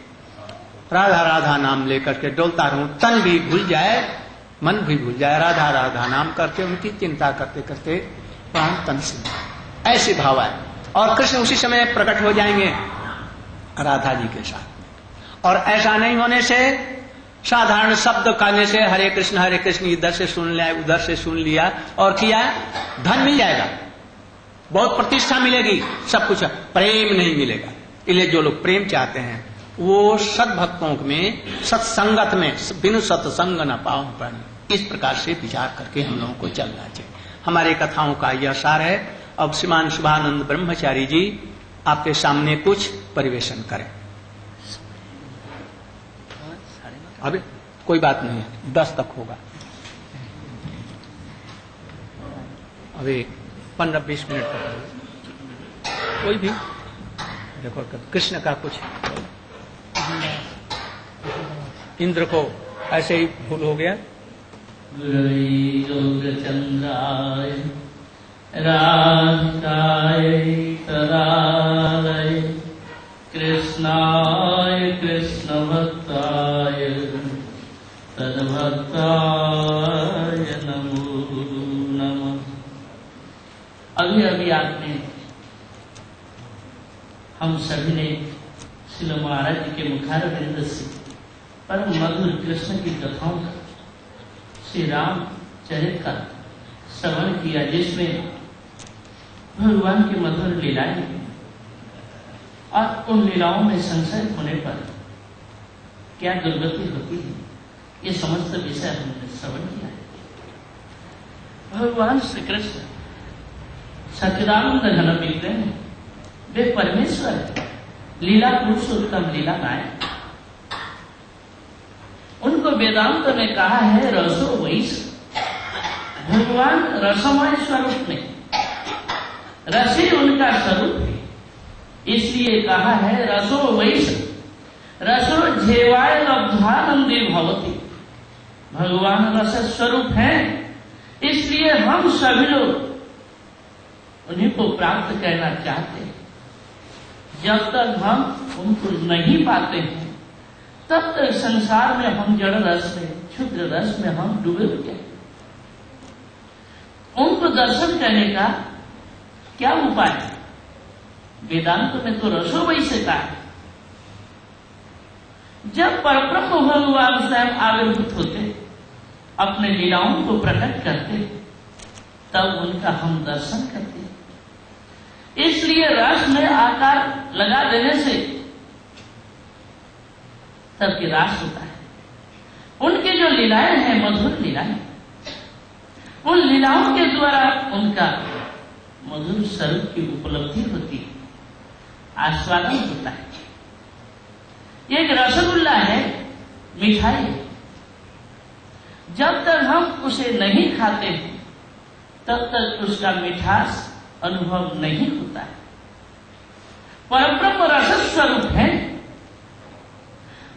Speaker 2: राधा राधा नाम लेकर के डोलता रहूं, तन भी भूल जाए, मन भी भूल जाए, राधा राधा नाम करके उनकी चिंता करते करते प्राण तन से, ऐसे भाव आए। और कृष्ण उसी समय प्रकट हो जाएंगे राधा जी के साथ। और ऐसा नहीं होने से साधारण शब्द करने से हरे कृष्ण इधर से सुन लिया, उधर से सुन लिया और किया, धन मिल जाएगा, बहुत प्रतिष्ठा मिलेगी, सब कुछ, प्रेम नहीं मिलेगा। इसलिए जो लोग प्रेम चाहते हैं वो सद्भक्तों में, सत्संगत में, बिनु सत्संग न पाओ प्राणी, इस प्रकार से विचार करके हम लोगों को चलना चाहिए। हमारे कथाओं का यह सार है। अब श्रीमान शुभानंद ब्रह्मचारी जी आपके सामने कुछ परिवेशन करें। अभी कोई बात नहीं है, 10 तक होगा, अभी 15-20 मिनट तक कोई भी। देखो कृष्ण का कुछ, इंद्र को ऐसे ही भूल हो गया।
Speaker 1: चंद्राय राधाय तदालय कृष्णाय कृष्णभक्ताय तद्भक्ताय नमो नमः। अभी अभी आपने, हम सभी ने श्री महाराज जी के मुखारविंद से परम मधुर कृष्ण की कथाओं का, श्री राम चरित्र का श्रवण किया, जिसमें भगवान की मधुर लीलाएं और उन लीलाओं में संशय होने पर क्या दुर्गति होती है, ये समस्त विषय हमने श्रवण किया है। भगवान श्री कृष्ण सच्चिदानंद घन विग्रह, वे परमेश्वर, लीला पुरुषोत्तम लीला नायक। उनको वेदांत ने कहा है रसो वैश। भगवान रसमय स्वरूप में, रसी उनका स्वरूप है, इसलिए कहा है रसो वैश। रसो झेवाय लब्धानंदी भवती। भगवान रस स्वरूप है, इसलिए हम सभी लोग उन्हीं को प्राप्त करना चाहते हैं। जब तक हम उनको नहीं पाते हैं तब तक संसार में हम जड़ रस में, क्षुद्र रस में हम डूबे हुए हैं। उनको दर्शन करने का क्या उपाय है? वेदांत में तो रसो वही से कहा है। जब परब्रह्म भगवान स्वयं आविर्भूत होते, अपने लीलाओं को प्रकट करते, तब उनका हम दर्शन करते। इसलिए रस में आकार लगा देने से तब की रास होता है। उनकी जो लीलाएं हैं, मधुर लीलाएं, उन लीलाओं के द्वारा उनका मधुर स्वरूप की उपलब्धि होती है, आस्वादन होता है। ये एक रसगुल्ला है, मिठाई है। जब तक हम उसे नहीं खाते तब तक उसका मिठास अनुभव नहीं होता है। परब्रह्म रस स्वरूप है।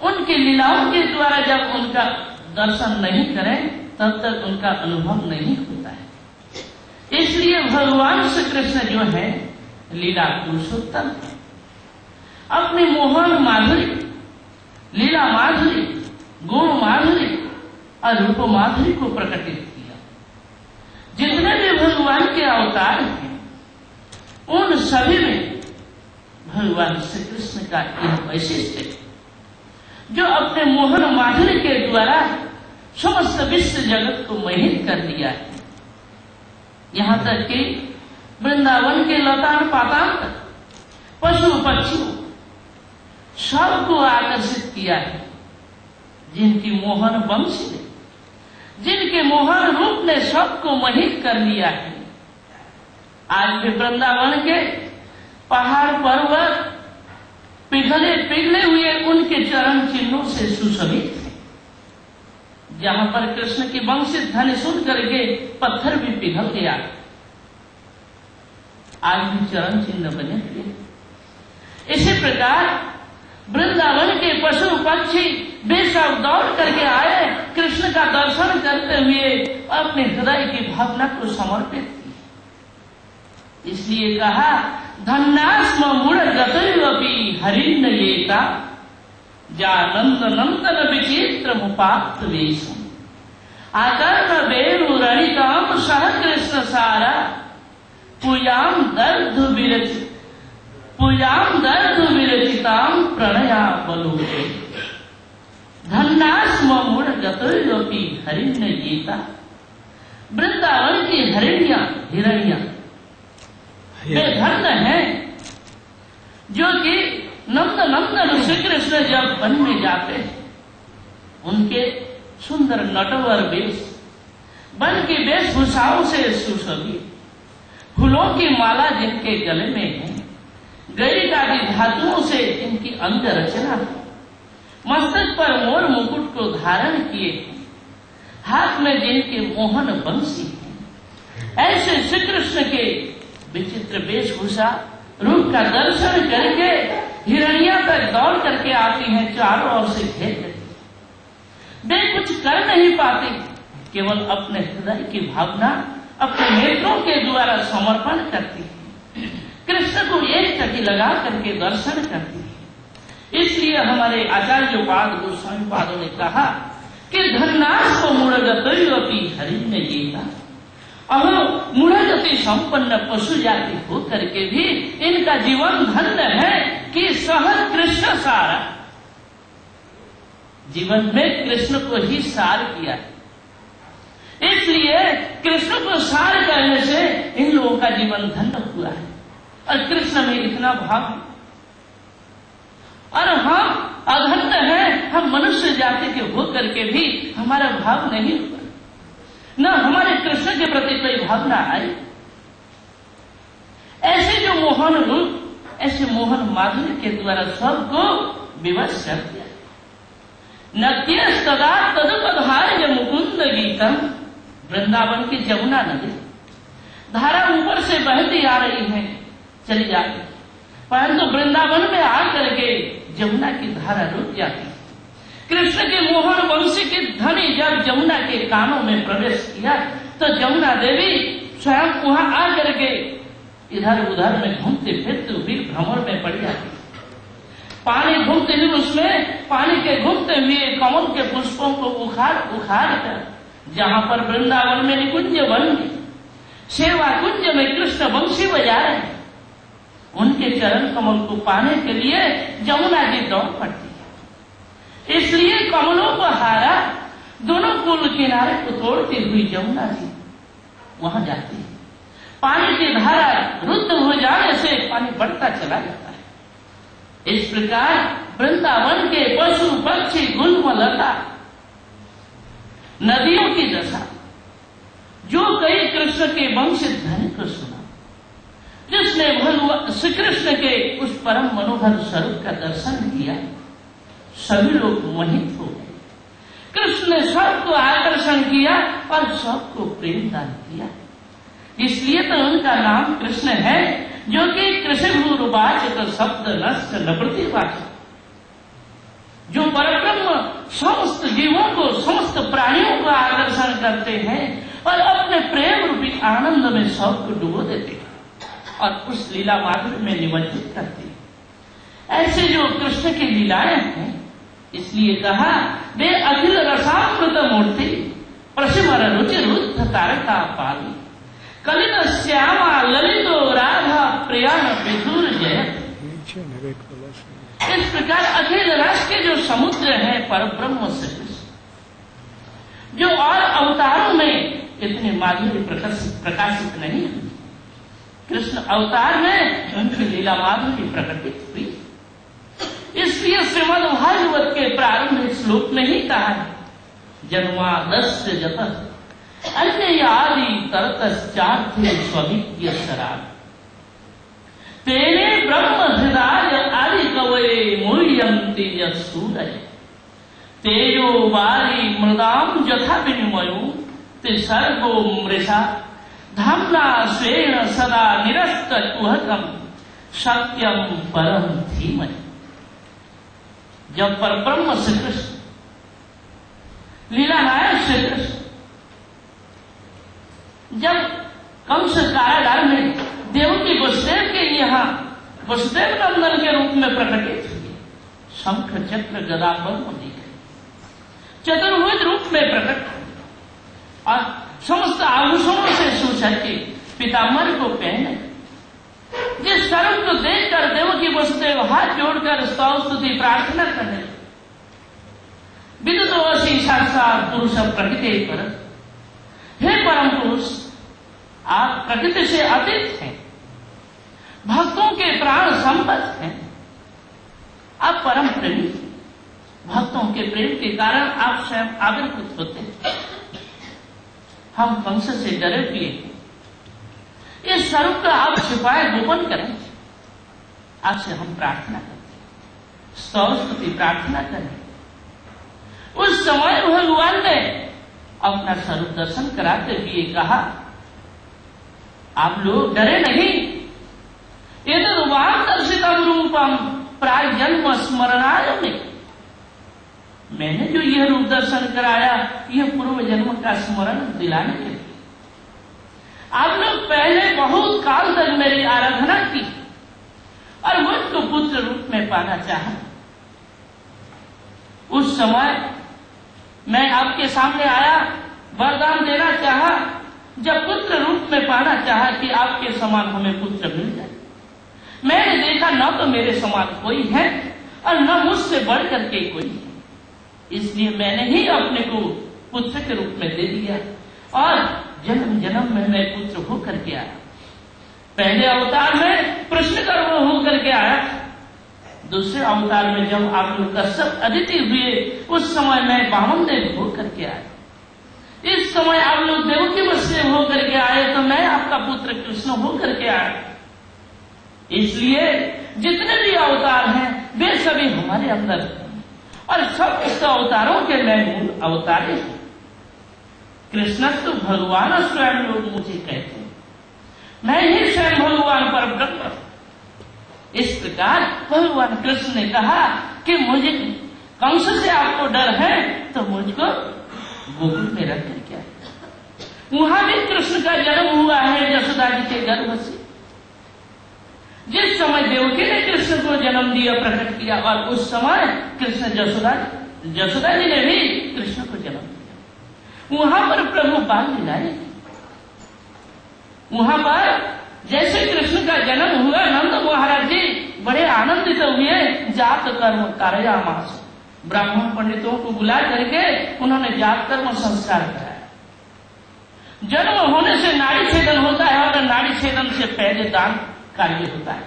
Speaker 1: उनकी लीलाओं के द्वारा जब उनका दर्शन नहीं करें तब तक उनका अनुभव नहीं होता है। इसलिए भगवान श्री कृष्ण जो है लीला पुरुषोत्तम है। अपनी मोहन माधुरी, लीला माधुरी, गुण माधुरी और रूप माधुरी को प्रकटित किया। जितने भी भगवान के अवतार हैं उन सभी में भगवान श्री कृष्ण का यह वैशिष्ट्य है, जो अपने मोहन माधुरी के द्वारा समस्त विश्व जगत को मोहित कर दिया है। यहां तक कि वृंदावन के लतान पातान तक पशु पक्षियों सबको आकर्षित किया है। जिनकी मोहन वंश ने, जिनके मोहन रूप ने सबको मोहित कर लिया है। आज भी वृंदावन के पहाड़ पर्वत पिघले पिघले हुए उनके चरण चिन्हों से सुशोभित है। जहां पर कृष्ण की वंशित ध्वनि सुन करके पत्थर भी पिघल गया, आज भी चरण चिन्ह बने हुए। इसी प्रकार वृंदावन के पशु पक्षी वे सब दौड़ करके आए, कृष्ण का दर्शन करते हुए अपने हृदय की भावना को समर्पित की। इसलिए कहा धन्यास्म मूढ़ गतोपि हरिण्येता जानंद नंदन विचित्र मुपाक्त वेशम आकर्ण वेणु रणिकाम सह कृष्ण सारा पूयाम दर्द विरचिताम प्रणया बलोके धन्यास्म मूढ़ गतोपि हरिण्येता। वृंदावन की हिरण्या वे धन्य है जो कि नंद नंदन श्री कृष्ण जब वन में जाते हैं, उनके सुंदर नटवर वेश, वन की वेशभूषाओं से सुशोभित, फूलों की माला जिनके गले में है, गैरिक आदि धातुओं से इनकी अंग रचना है, मस्तक पर मोर मुकुट को धारण किए हैं, हाथ में जिनके मोहन बंसी है, ऐसे श्री कृष्ण के विचित्र वेशभूषा रूप का दर्शन करके हिरण्या तक दौड़ करके आती हैं, चारों ओर से घेर लेती। वे कुछ कर नहीं पाती, केवल अपने हृदय की भावना अपने नेत्रों के द्वारा समर्पण करती है, कृष्ण को एक टकी लगा करके दर्शन करती है। इसलिए हमारे आचार्योपाद गोस्वामी पादों ने कहा कि धन्यास्म मूढ़गतोपि हरिण्येता। अहो मूढ़गति संपन्न पशु जाति हो करके भी इनका जीवन धन्य है कि सहज कृष्ण सारा, जीवन में कृष्ण को ही सार किया है। इसलिए कृष्ण को सार करने से इन लोगों का जीवन धन्य हुआ है और कृष्ण में इतना भाव है। और हम अधन्य हैं, हम मनुष्य जाति के हो करके भी हमारा भाव नहीं हुआ, न हमारे कृष्ण के प्रति कोई भावना आई। ऐसे जो मोहन रूप, ऐसे मोहन माधुर्य के द्वारा सबको विवश कर दिया। नत्यस्तदा तदुपधार्य मुकुंद गीतम। वृंदावन की जमुना नदी धारा ऊपर से बहती आ रही है, चली जाती, परंतु वृंदावन में आकर के जमुना की धारा रुक जाती। कृष्ण के मोहन वंशी की ध्वनि जब जमुना के कानों में प्रवेश किया तो जमुना देवी स्वयं वहां आकर के इधर उधर में घूमते फिरते हुए भ्रमर में पड़ जाती। पानी घूमते हुए उसमें पानी के घूमते हुए कमल के पुष्पों को उखाड़ उखाड़ कर जहां पर वृंदावन में निकुंज वन में सेवा कुंज में कृष्ण वंशी बजा रहे हैं, उनके चरण कमल को पाने के लिए यमुना जी दौड़ पड़ती है। इसलिए कमलों को हारा दोनों पुल किनारे को तोड़ती हुई यमुना जी वहां जाती है। पानी की धारा रुद्ध हो जाने से पानी बढ़ता चला जाता है। इस प्रकार वृंदावन के पशु पक्षी गुल्म लता नदियों की दशा जो कई कृष्ण के वंशित धनी को सुना, जिसने भगवान श्री कृष्ण के उस परम मनोहर स्वरूप का दर्शन किया, सभी लोग मोहित हो गए। कृष्ण ने सबको आकर्षण किया और सबको प्रेम दान किया। इसलिए तो उनका नाम कृष्ण है, जो कि कृष्णवाचक शब्द नष्ट नवृत्तिवाचक, जो परब्रह्म समस्त जीवों को समस्त प्राणियों को आकर्षण करते हैं और अपने प्रेम रूपी आनंद में सबको डुबो देते हैं और उस लीला माधुर्य में निमज्जित करते हैं। ऐसे जो कृष्ण की लीलाएं हैं, इसलिए कहा वे अखिल रसामृत मूर्ति प्रसिमर रुचि रुद्ध तारका पाली कलित श्यामा ललितो राधा प्रियान विधुर जयत। इस प्रकार अखिल रस के जो समुद्र है परब्रह्म से कृष्ण, जो और अवतारों में इतने माधुर्य प्रकाशित नहीं हुई, कृष्ण अवतार में उनकी लीला माधुर्य प्रकटित हुई। इसलिए श्रीमद् भागवत के प्रारंभिक श्लोक में ही कहा है, जन्मादस्य जतः अन्य आदि तरतश्चार्थे स्वभिज्ञ शराब तेने ब्रह्म हृदय आदि कवये मूल्यन्ति यसूरय तेजो वारी मृदाम यथा विनिमयो ते सर्गो मृषा धाम्ना स्वेन सदा निरस्त कुहकम सत्यम परम धीमहि। जब परब्रह्म श्री कृष्ण लीला नायक श्री कृष्ण जब कंस कारागार में देवकी वसुदेव के यहाँ वसुदेव नंदन के रूप में प्रकटित हुए, शंख चक्र गदा पद्म दिखे, चतुर्भुज रूप में प्रकट हुए और समस्त आभूषणों से सुसज्जित पीताम्बर को पहने, जिस स्वरूप को देखकर देवकी वसुदेव हाथ जोड़कर स्तुति प्रार्थना करने, विदुतोऽसि साक्षात् पुरुष प्रकृति पर, हे परम पुरुष आप प्रकृति से अतीत हैं, भक्तों के प्राण संपत हैं, आप परम प्रेमी हैं, भक्तों के प्रेम के कारण आप स्वयं आविर्भूत होते हैं। हम कंस से डरे हुए हैं, इस स्वरूप का आप छिपाए गोपन करें, आपसे हम प्रार्थना करते हैं, स्तुति प्रार्थना करें। उस समय भगवान ने अपना स्वरूप दर्शन कराते हुए कहा, आप लोग डरे नहीं, ये तो वाम दर्शितम रूपम प्राय जन्म स्मरणाय में, मैंने जो यह रूप दर्शन कराया यह पूर्व जन्म का स्मरण दिलाने के लिए। आप लोग पहले बहुत काल तक मेरी आराधना की और मुझको पुत्र रूप में पाना चाहा। उस समय मैं आपके सामने आया, वरदान देना चाहा, जब पुत्र रूप में पाना चाहा कि आपके समान हमें पुत्र मिल जाए। मैंने देखा न तो मेरे समान कोई है और न मुझसे बढ़कर के कोई है, इसलिए मैंने ही अपने को पुत्र के रूप में दे दिया और जन्म जन्म में मैं पुत्र होकर के आया। पहले अवतार में प्रश्न गर्भ होकर के आया, दूसरे अवतार में जब आप लोग कश्यप अदिति हुए उस समय मैं वामन देव होकर के आया। इस समय आप लोग देवकी वसुदेव होकर के आए तो मैं आपका पुत्र कृष्ण होकर के आया। इसलिए जितने भी अवतार हैं वे सभी हमारे अंदर हैं और सब इस अवतारों के मैं मूल अवतार हूं। कृष्ण तो भगवान स्वयं लोग मुझे कहते हैं, मैं ही स्वयं भगवान पर ब्रह्म। इस प्रकार भगवान कृष्ण ने कहा कि मुझे कंस से आपको डर है तो मुझको गोकुल में रख कर क्या, वहां भी कृष्ण का जन्म हुआ है यशोदा जी के गर्भ से। जिस समय देवकी ने कृष्ण को जन्म दिया, प्रकट किया, और उस समय कृष्ण यशोदा जी ने भी कृष्ण को जन्म दिया। वहां पर प्रभु बाल लीलाएं, वहां पर जैसे कृष्ण का जन्म हुआ, नंद महाराज जी बड़े आनंदित हुए। जात कर्म कार्यामास, ब्राह्मण पंडितों को बुला करके उन्होंने जात कर्म संस्कार कराया। जन्म होने से नाड़ी छेदन होता है और नाड़ी छेदन से पहले दान कार्य होता है।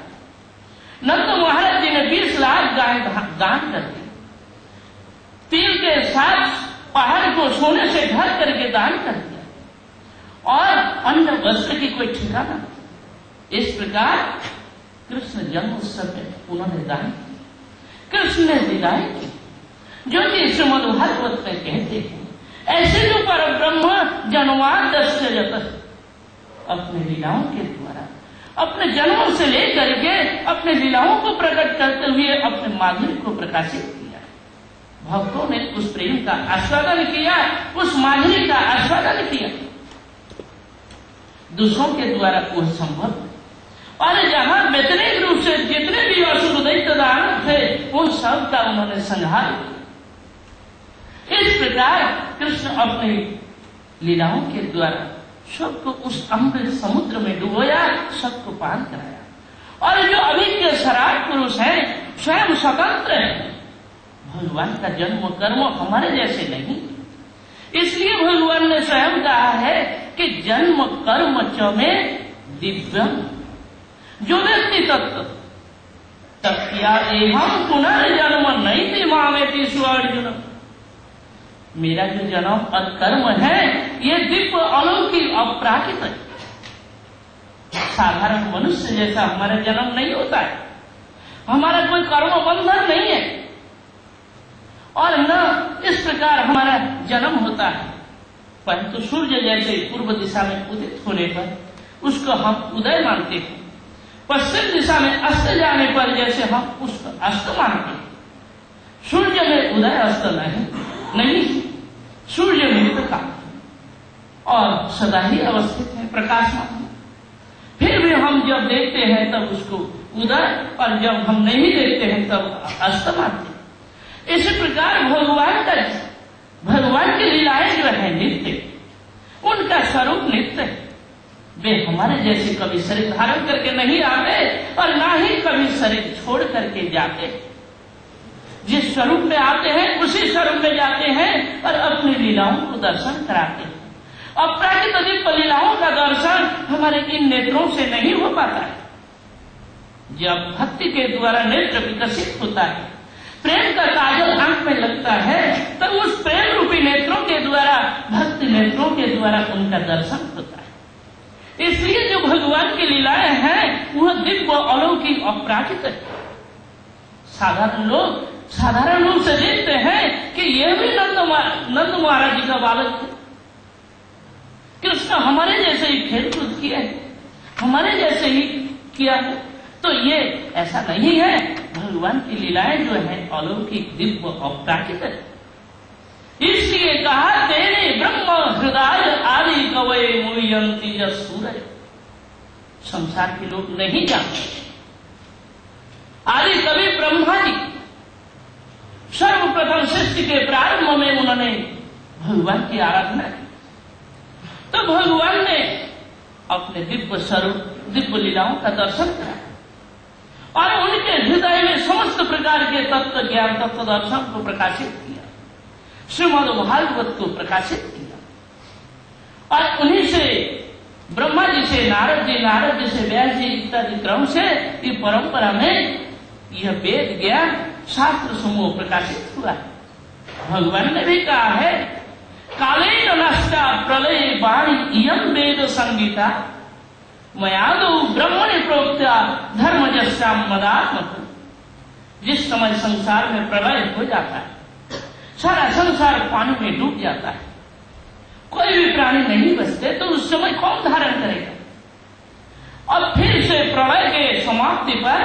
Speaker 1: नंद महाराज जी ने 20 लाख गाय दान कर दी। तिल के साथ पहाड़ को सोने से ढक करके दान कर दिया और अन्न वस्त्र की कोई ठिकाना नहीं। इस प्रकार कृष्ण जन्म उत्सव में उन्होंने दान किया, कृष्ण ने विदाई की, जो कि श्रीमद् भागवत में कहते हैं ऐसे जो पर ब्रह्म जन्माद्यस्य अपने लीलाओं के द्वारा अपने जन्मों से लेकर के अपने लीलाओं को प्रकट करते हुए अपने माधुर्य को प्रकाशित किया। भक्तों ने उस प्रेम का आस्वादन किया, उस माधुर्य का आस्वादन किया। दूसरों के द्वारा वह संभव है। और जहां वैतनिक रूप से जितने भी असुर दैत्य दानव थे उन सब का उन्होंने संहार किया। इस प्रकार कृष्ण अपनी लीलाओं के द्वारा सबको उस अमृत समुद्र में डुबोया, सबको पान कराया। और जो अभिज्ञ शराब पुरुष है स्वयं स्वतंत्र है। भगवान का जन्म कर्म हमारे जैसे नहीं, इसलिए भगवान ने स्वयं कहा है कि जन्म कर्म च में दिव्यम, जो व्यक्ति तत्व तत्या एवं पुनर्जन्म नहीं थी मामेति स्वर्जुन। मेरा जो जन्म और कर्म है ये दिव्य अलौकिक अपराकित है। साधारण मनुष्य जैसा हमारा जन्म नहीं होता है, हमारा कोई कर्म बंधन नहीं है और न इस प्रकार हमारा जन्म होता है। परंतु सूर्य जैसे पूर्व दिशा में उदित होने पर उसको हम उदय मानते हैं, पश्चिम दिशा में अस्त जाने पर जैसे हम उसको अस्त मानते हैं। सूर्य में उदय अस्त नहीं, सूर्य नित्य का और सदा ही अवस्थित है, प्रकाशमान है। फिर भी हम जब देखते हैं तब उसको उदय और जब हम नहीं देखते हैं तब अस्त मानते हैं। इसी प्रकार भगवान की लीलाएं जो है नित्य, उनका स्वरूप नित्य है। वे हमारे जैसे कभी शरीर धारण करके नहीं आते और ना ही कभी शरीर छोड़ करके जाते। जिस स्वरूप में आते हैं उसी स्वरूप में जाते हैं और अपनी लीलाओं को दर्शन कराते हैं। अपराकित दिव्य लीलाओं का दर्शन हमारे इन नेत्रों से नहीं हो पाता है। जब भक्ति के द्वारा नेत्र विकसित होता है, प्रेम का काजल आंख में लगता है, तब उस प्रेम रूपी नेत्रों के द्वारा, भक्ति नेत्रों के द्वारा उनका दर्शन होता है। इसलिए जो भगवान की लीलाएं हैं वह दिव्य अलौकिक अपराकित है। साधारण लोग साधारण रूप से देखते हैं कि यह भी नंद महाराज जी का बालक है। कृष्ण हमारे जैसे ही खेल कूद किया है, हमारे जैसे ही किया है, तो ये ऐसा नहीं है। भगवान की लीलाएं जो है अलौकिक दिव्य अपराकित है। इसलिए कहा तेरे ब्रह्म हृदय आदि कवय मुह्यंति सूरज। संसार के लोग नहीं जानते, आदि कवि ब्रह्मा जी सर्वप्रथम सृष्टि के प्रारंभ में उन्होंने भगवान की आराधना की। तो भगवान ने अपने दिव्य स्वरूप, दिव्य लीलाओं का दर्शन कराया और उनके हृदय में समस्त प्रकार के तत्व ज्ञान, तत्व दर्शन को प्रकाशित किया, श्रीमद् भागवत को प्रकाशित किया। और उन्हीं से ब्रह्मा जी से नारद जी से व्यास जी इत्यादि क्रम से ये परंपरा में यह वेद ज्ञान शास्त्र समूह प्रकाशित हुआ है। भगवान ने भी कहा है काले नष्टा प्रलय वाणी इयम वेद संगीता मयादो ब्रह्मणि प्रोक्ता धर्मजस्या मदात्मक। जिस समय संसार में प्रलय हो जाता है, सारा संसार पानी में डूब जाता है, कोई भी प्राणी नहीं बचते, तो उस समय कौन धारण करेगा? और फिर से प्रलय के समाप्ति पर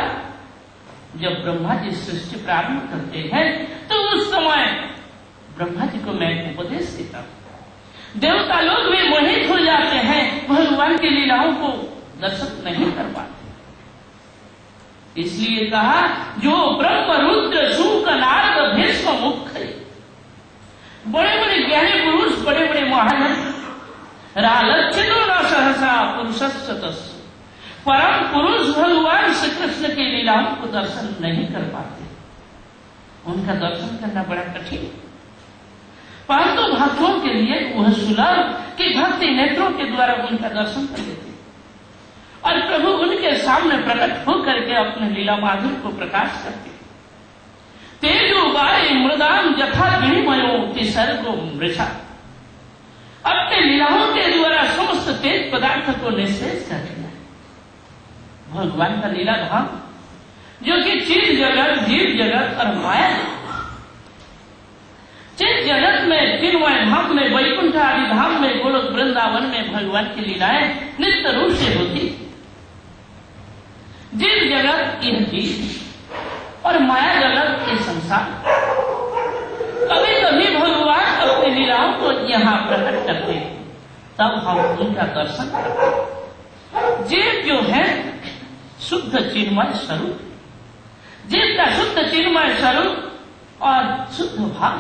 Speaker 1: जब ब्रह्मा जी सृष्टि प्रारंभ करते हैं तो उस समय ब्रह्मा जी को मैं उपदेश देता हूं। देवता लोग भी मोहित हो जाते हैं, भगवान की लीलाओं को दर्शन नहीं कर पाते। इसलिए कहा जो ब्रह्म रुद्र शूक नारद भीष्म मुख्य, बड़े बड़े ज्ञानी पुरुष, बड़े बड़े महान रालक्षितो न सहसा पुरुषस्य तस्य परम पुरुष भगवान श्री कृष्ण की लीलाओं को दर्शन नहीं कर पाते, उनका दर्शन करना बड़ा कठिन है। परंतु भक्तों के लिए वह सुलभ कि भक्ति नेत्रों के द्वारा उनका दर्शन कर लेते और प्रभु उनके सामने प्रकट होकर के अपने लीला माधुर्य को प्रकाश करते। तेजो बारे मृदाम यथा गिरिमयो तिसर्गो मृषा, अपने लीलाओं के द्वारा समस्त तेज पदार्थ को निःशेष कर दिया। भगवान का लीला धाम जो कि चीज जगत, जीव जगत और माया, चीज जगत में, तीनमय धाम में, वैकुंठ आदि धाम में, गोलोक वृंदावन में भगवान की लीलाएं नित्य रूप से होती। जीव जगत यह जीव और माया जगत ये संसार। कभी कभी भगवान अपनी लीलाओं को यहाँ प्रकट करते हैं, तब हम उनका दर्शन करते हैं। जीव जो है शुद्ध चिन्मय स्वरूप, जीव का शुद्ध चिन्मय स्वरूप और शुद्ध भाव।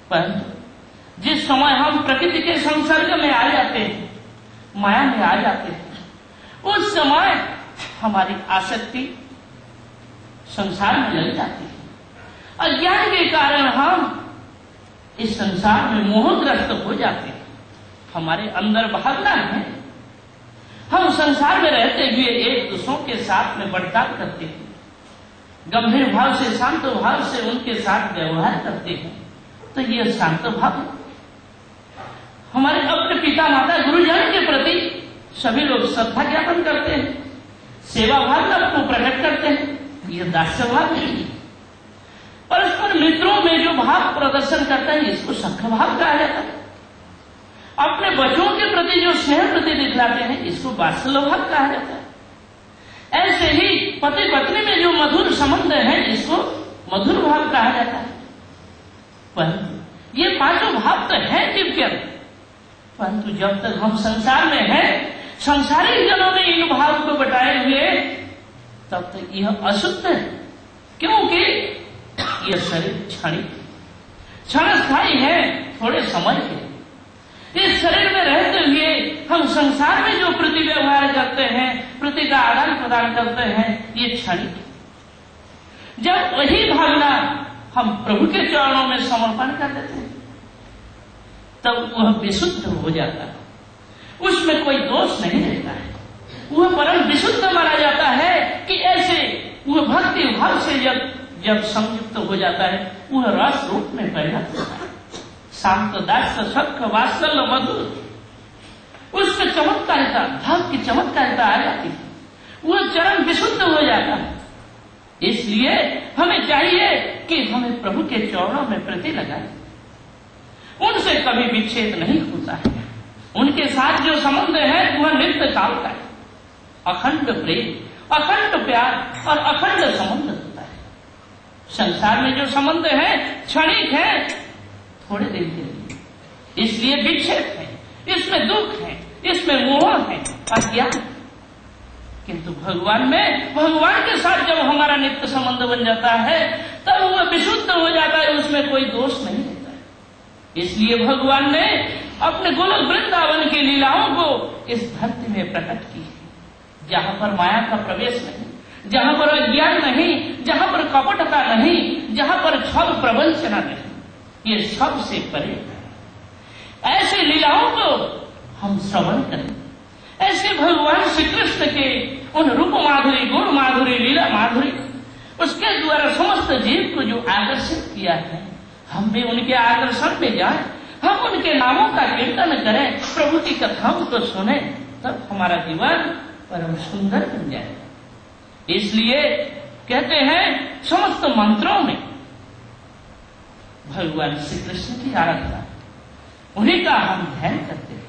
Speaker 1: परंतु जिस समय हम प्रकृति के संसर्ग में आ जाते हैं, माया में आ जाते हैं, उस समय हमारी आसक्ति संसार में लग जाती है। अज्ञान के कारण हम इस संसार में मोहग्रस्त हो जाते हैं। हमारे अंदर भावना है, हम संसार में रहते हुए एक दूसरों के साथ में बर्ताव करते हैं, गंभीर भाव से, शांत भाव से उनके साथ व्यवहार करते हैं, तो ये शांत भाव है। हमारे अपने पिता माता गुरुजन के प्रति सभी लोग श्रद्धा ज्ञापन करते हैं, सेवा भाव को प्रकट करते हैं, यह दास्य भाव है। परस्पर मित्रों में जो भाव प्रदर्शन करता है इसको सख्य भाव कहा जाता है। अपने बच्चों के प्रति जो स्नेह प्रति दिखलाते हैं इसको वात्सल्य भाव कहा जाता है। ऐसे ही पति पत्नी में जो मधुर संबंध है इसको मधुर भाव कहा जाता है। परंतु ये पांचों भाव तो है दिव्य, परंतु जब तक हम संसार में हैं, संसारिक जनों ने इन भाव को बताए हुए, तब तक यह अशुद्ध है। क्योंकि यह शरीर क्षणिक, क्षणस्थायी है, थोड़े समय के। इस शरीर में रहते हुए हम संसार में जो प्रति व्यवहार करते हैं, प्रति का आदान प्रदान करते हैं, ये क्षणिक है। जब वही भावना हम प्रभु के चरणों में समर्पण कर देते हैं, तब वह विशुद्ध हो जाता है, उसमें कोई दोष नहीं रहता है। वह परम विशुद्ध माना जाता है कि ऐसे वह भक्ति भाव से जब संयुक्त हो जाता है, वह रस रूप में परिणत होता है। शांत दास्य सख्य वात्सल्य मधुर, उसमें चमत्कारिता, भाव की चमत्कारिता आ जाती है, वह चरण विशुद्ध हो जाता है। इसलिए हमें चाहिए कि हमें प्रभु के चरणों में प्रति लगाए, उनसे कभी विच्छेद नहीं होता है। उनके साथ जो संबंध है वह नित्य काल का है, अखंड प्रेम, अखंड प्यार और अखंड संबंध होता है। संसार में जो संबंध है क्षणिक है, थोड़े दिन के लिए, इसलिए विक्षेप है, इसमें दुख है, इसमें मोह है, अज्ञान। किंतु भगवान में, भगवान के साथ जब हमारा नित्य संबंध बन जाता है, तब वह विशुद्ध हो जाता है, उसमें कोई दोष नहीं रहता है। इसलिए भगवान ने अपने गोलोक वृंदावन की लीलाओं को इस धरती में प्रकट की है, जहां पर माया का प्रवेश नहीं, जहां पर अज्ञान नहीं, जहां पर कपटता नहीं, जहां पर छल प्रवंचना नहीं, ये सबसे परे। ऐसे लीलाओं को हम श्रवण करें, ऐसे भगवान श्री कृष्ण के उन रूप माधुरी, गुण माधुरी, लीला माधुरी, उसके द्वारा समस्त जीव को जो आकर्षित किया है, हम भी उनके आकर्षण में जाएं, हम उनके नामों का कीर्तन करें, प्रभु की कथाओं को सुने, तब हमारा जीवन परम सुंदर बन जाएगा। इसलिए कहते हैं समस्त मंत्रों में भगवान श्री कृष्ण की आराधना, उन्हीं का हम ध्यान करते हैं,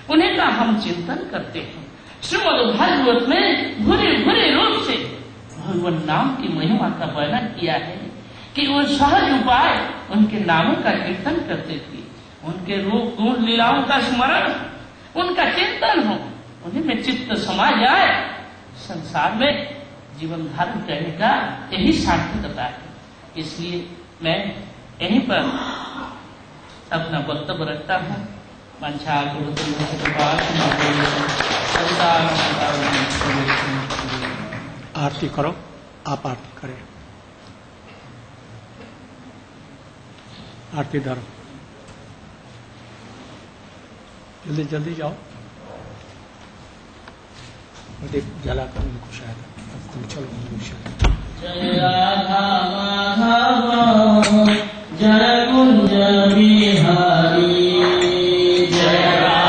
Speaker 1: उन्हीं का हम चिंतन करते हैं। श्रीमद् भागवत में भूरे भूरे रूप से भगवान नाम की महिमा का वर्णन किया है कि वो सहज उपाय उनके नामों का कीर्तन करते थे, उनके रूप गुण लीलाओं का स्मरण, उनका चिंतन हो, उन्हीं में चित्त समा जाए, संसार में जीवन धारण करने का यही सार्थकता है। इसलिए मैं यहीं पर अपना वक्तव्य रखता हूँ। मंशा गुरु
Speaker 2: आरती करो, आप आरती करें। आरती धरो, जल्दी जल्दी जाओ, दीप जलाकर उनको शायद तुम चलो उनको शायद।
Speaker 1: जय राधा माधव जय कुंज बिहारी, जय राधा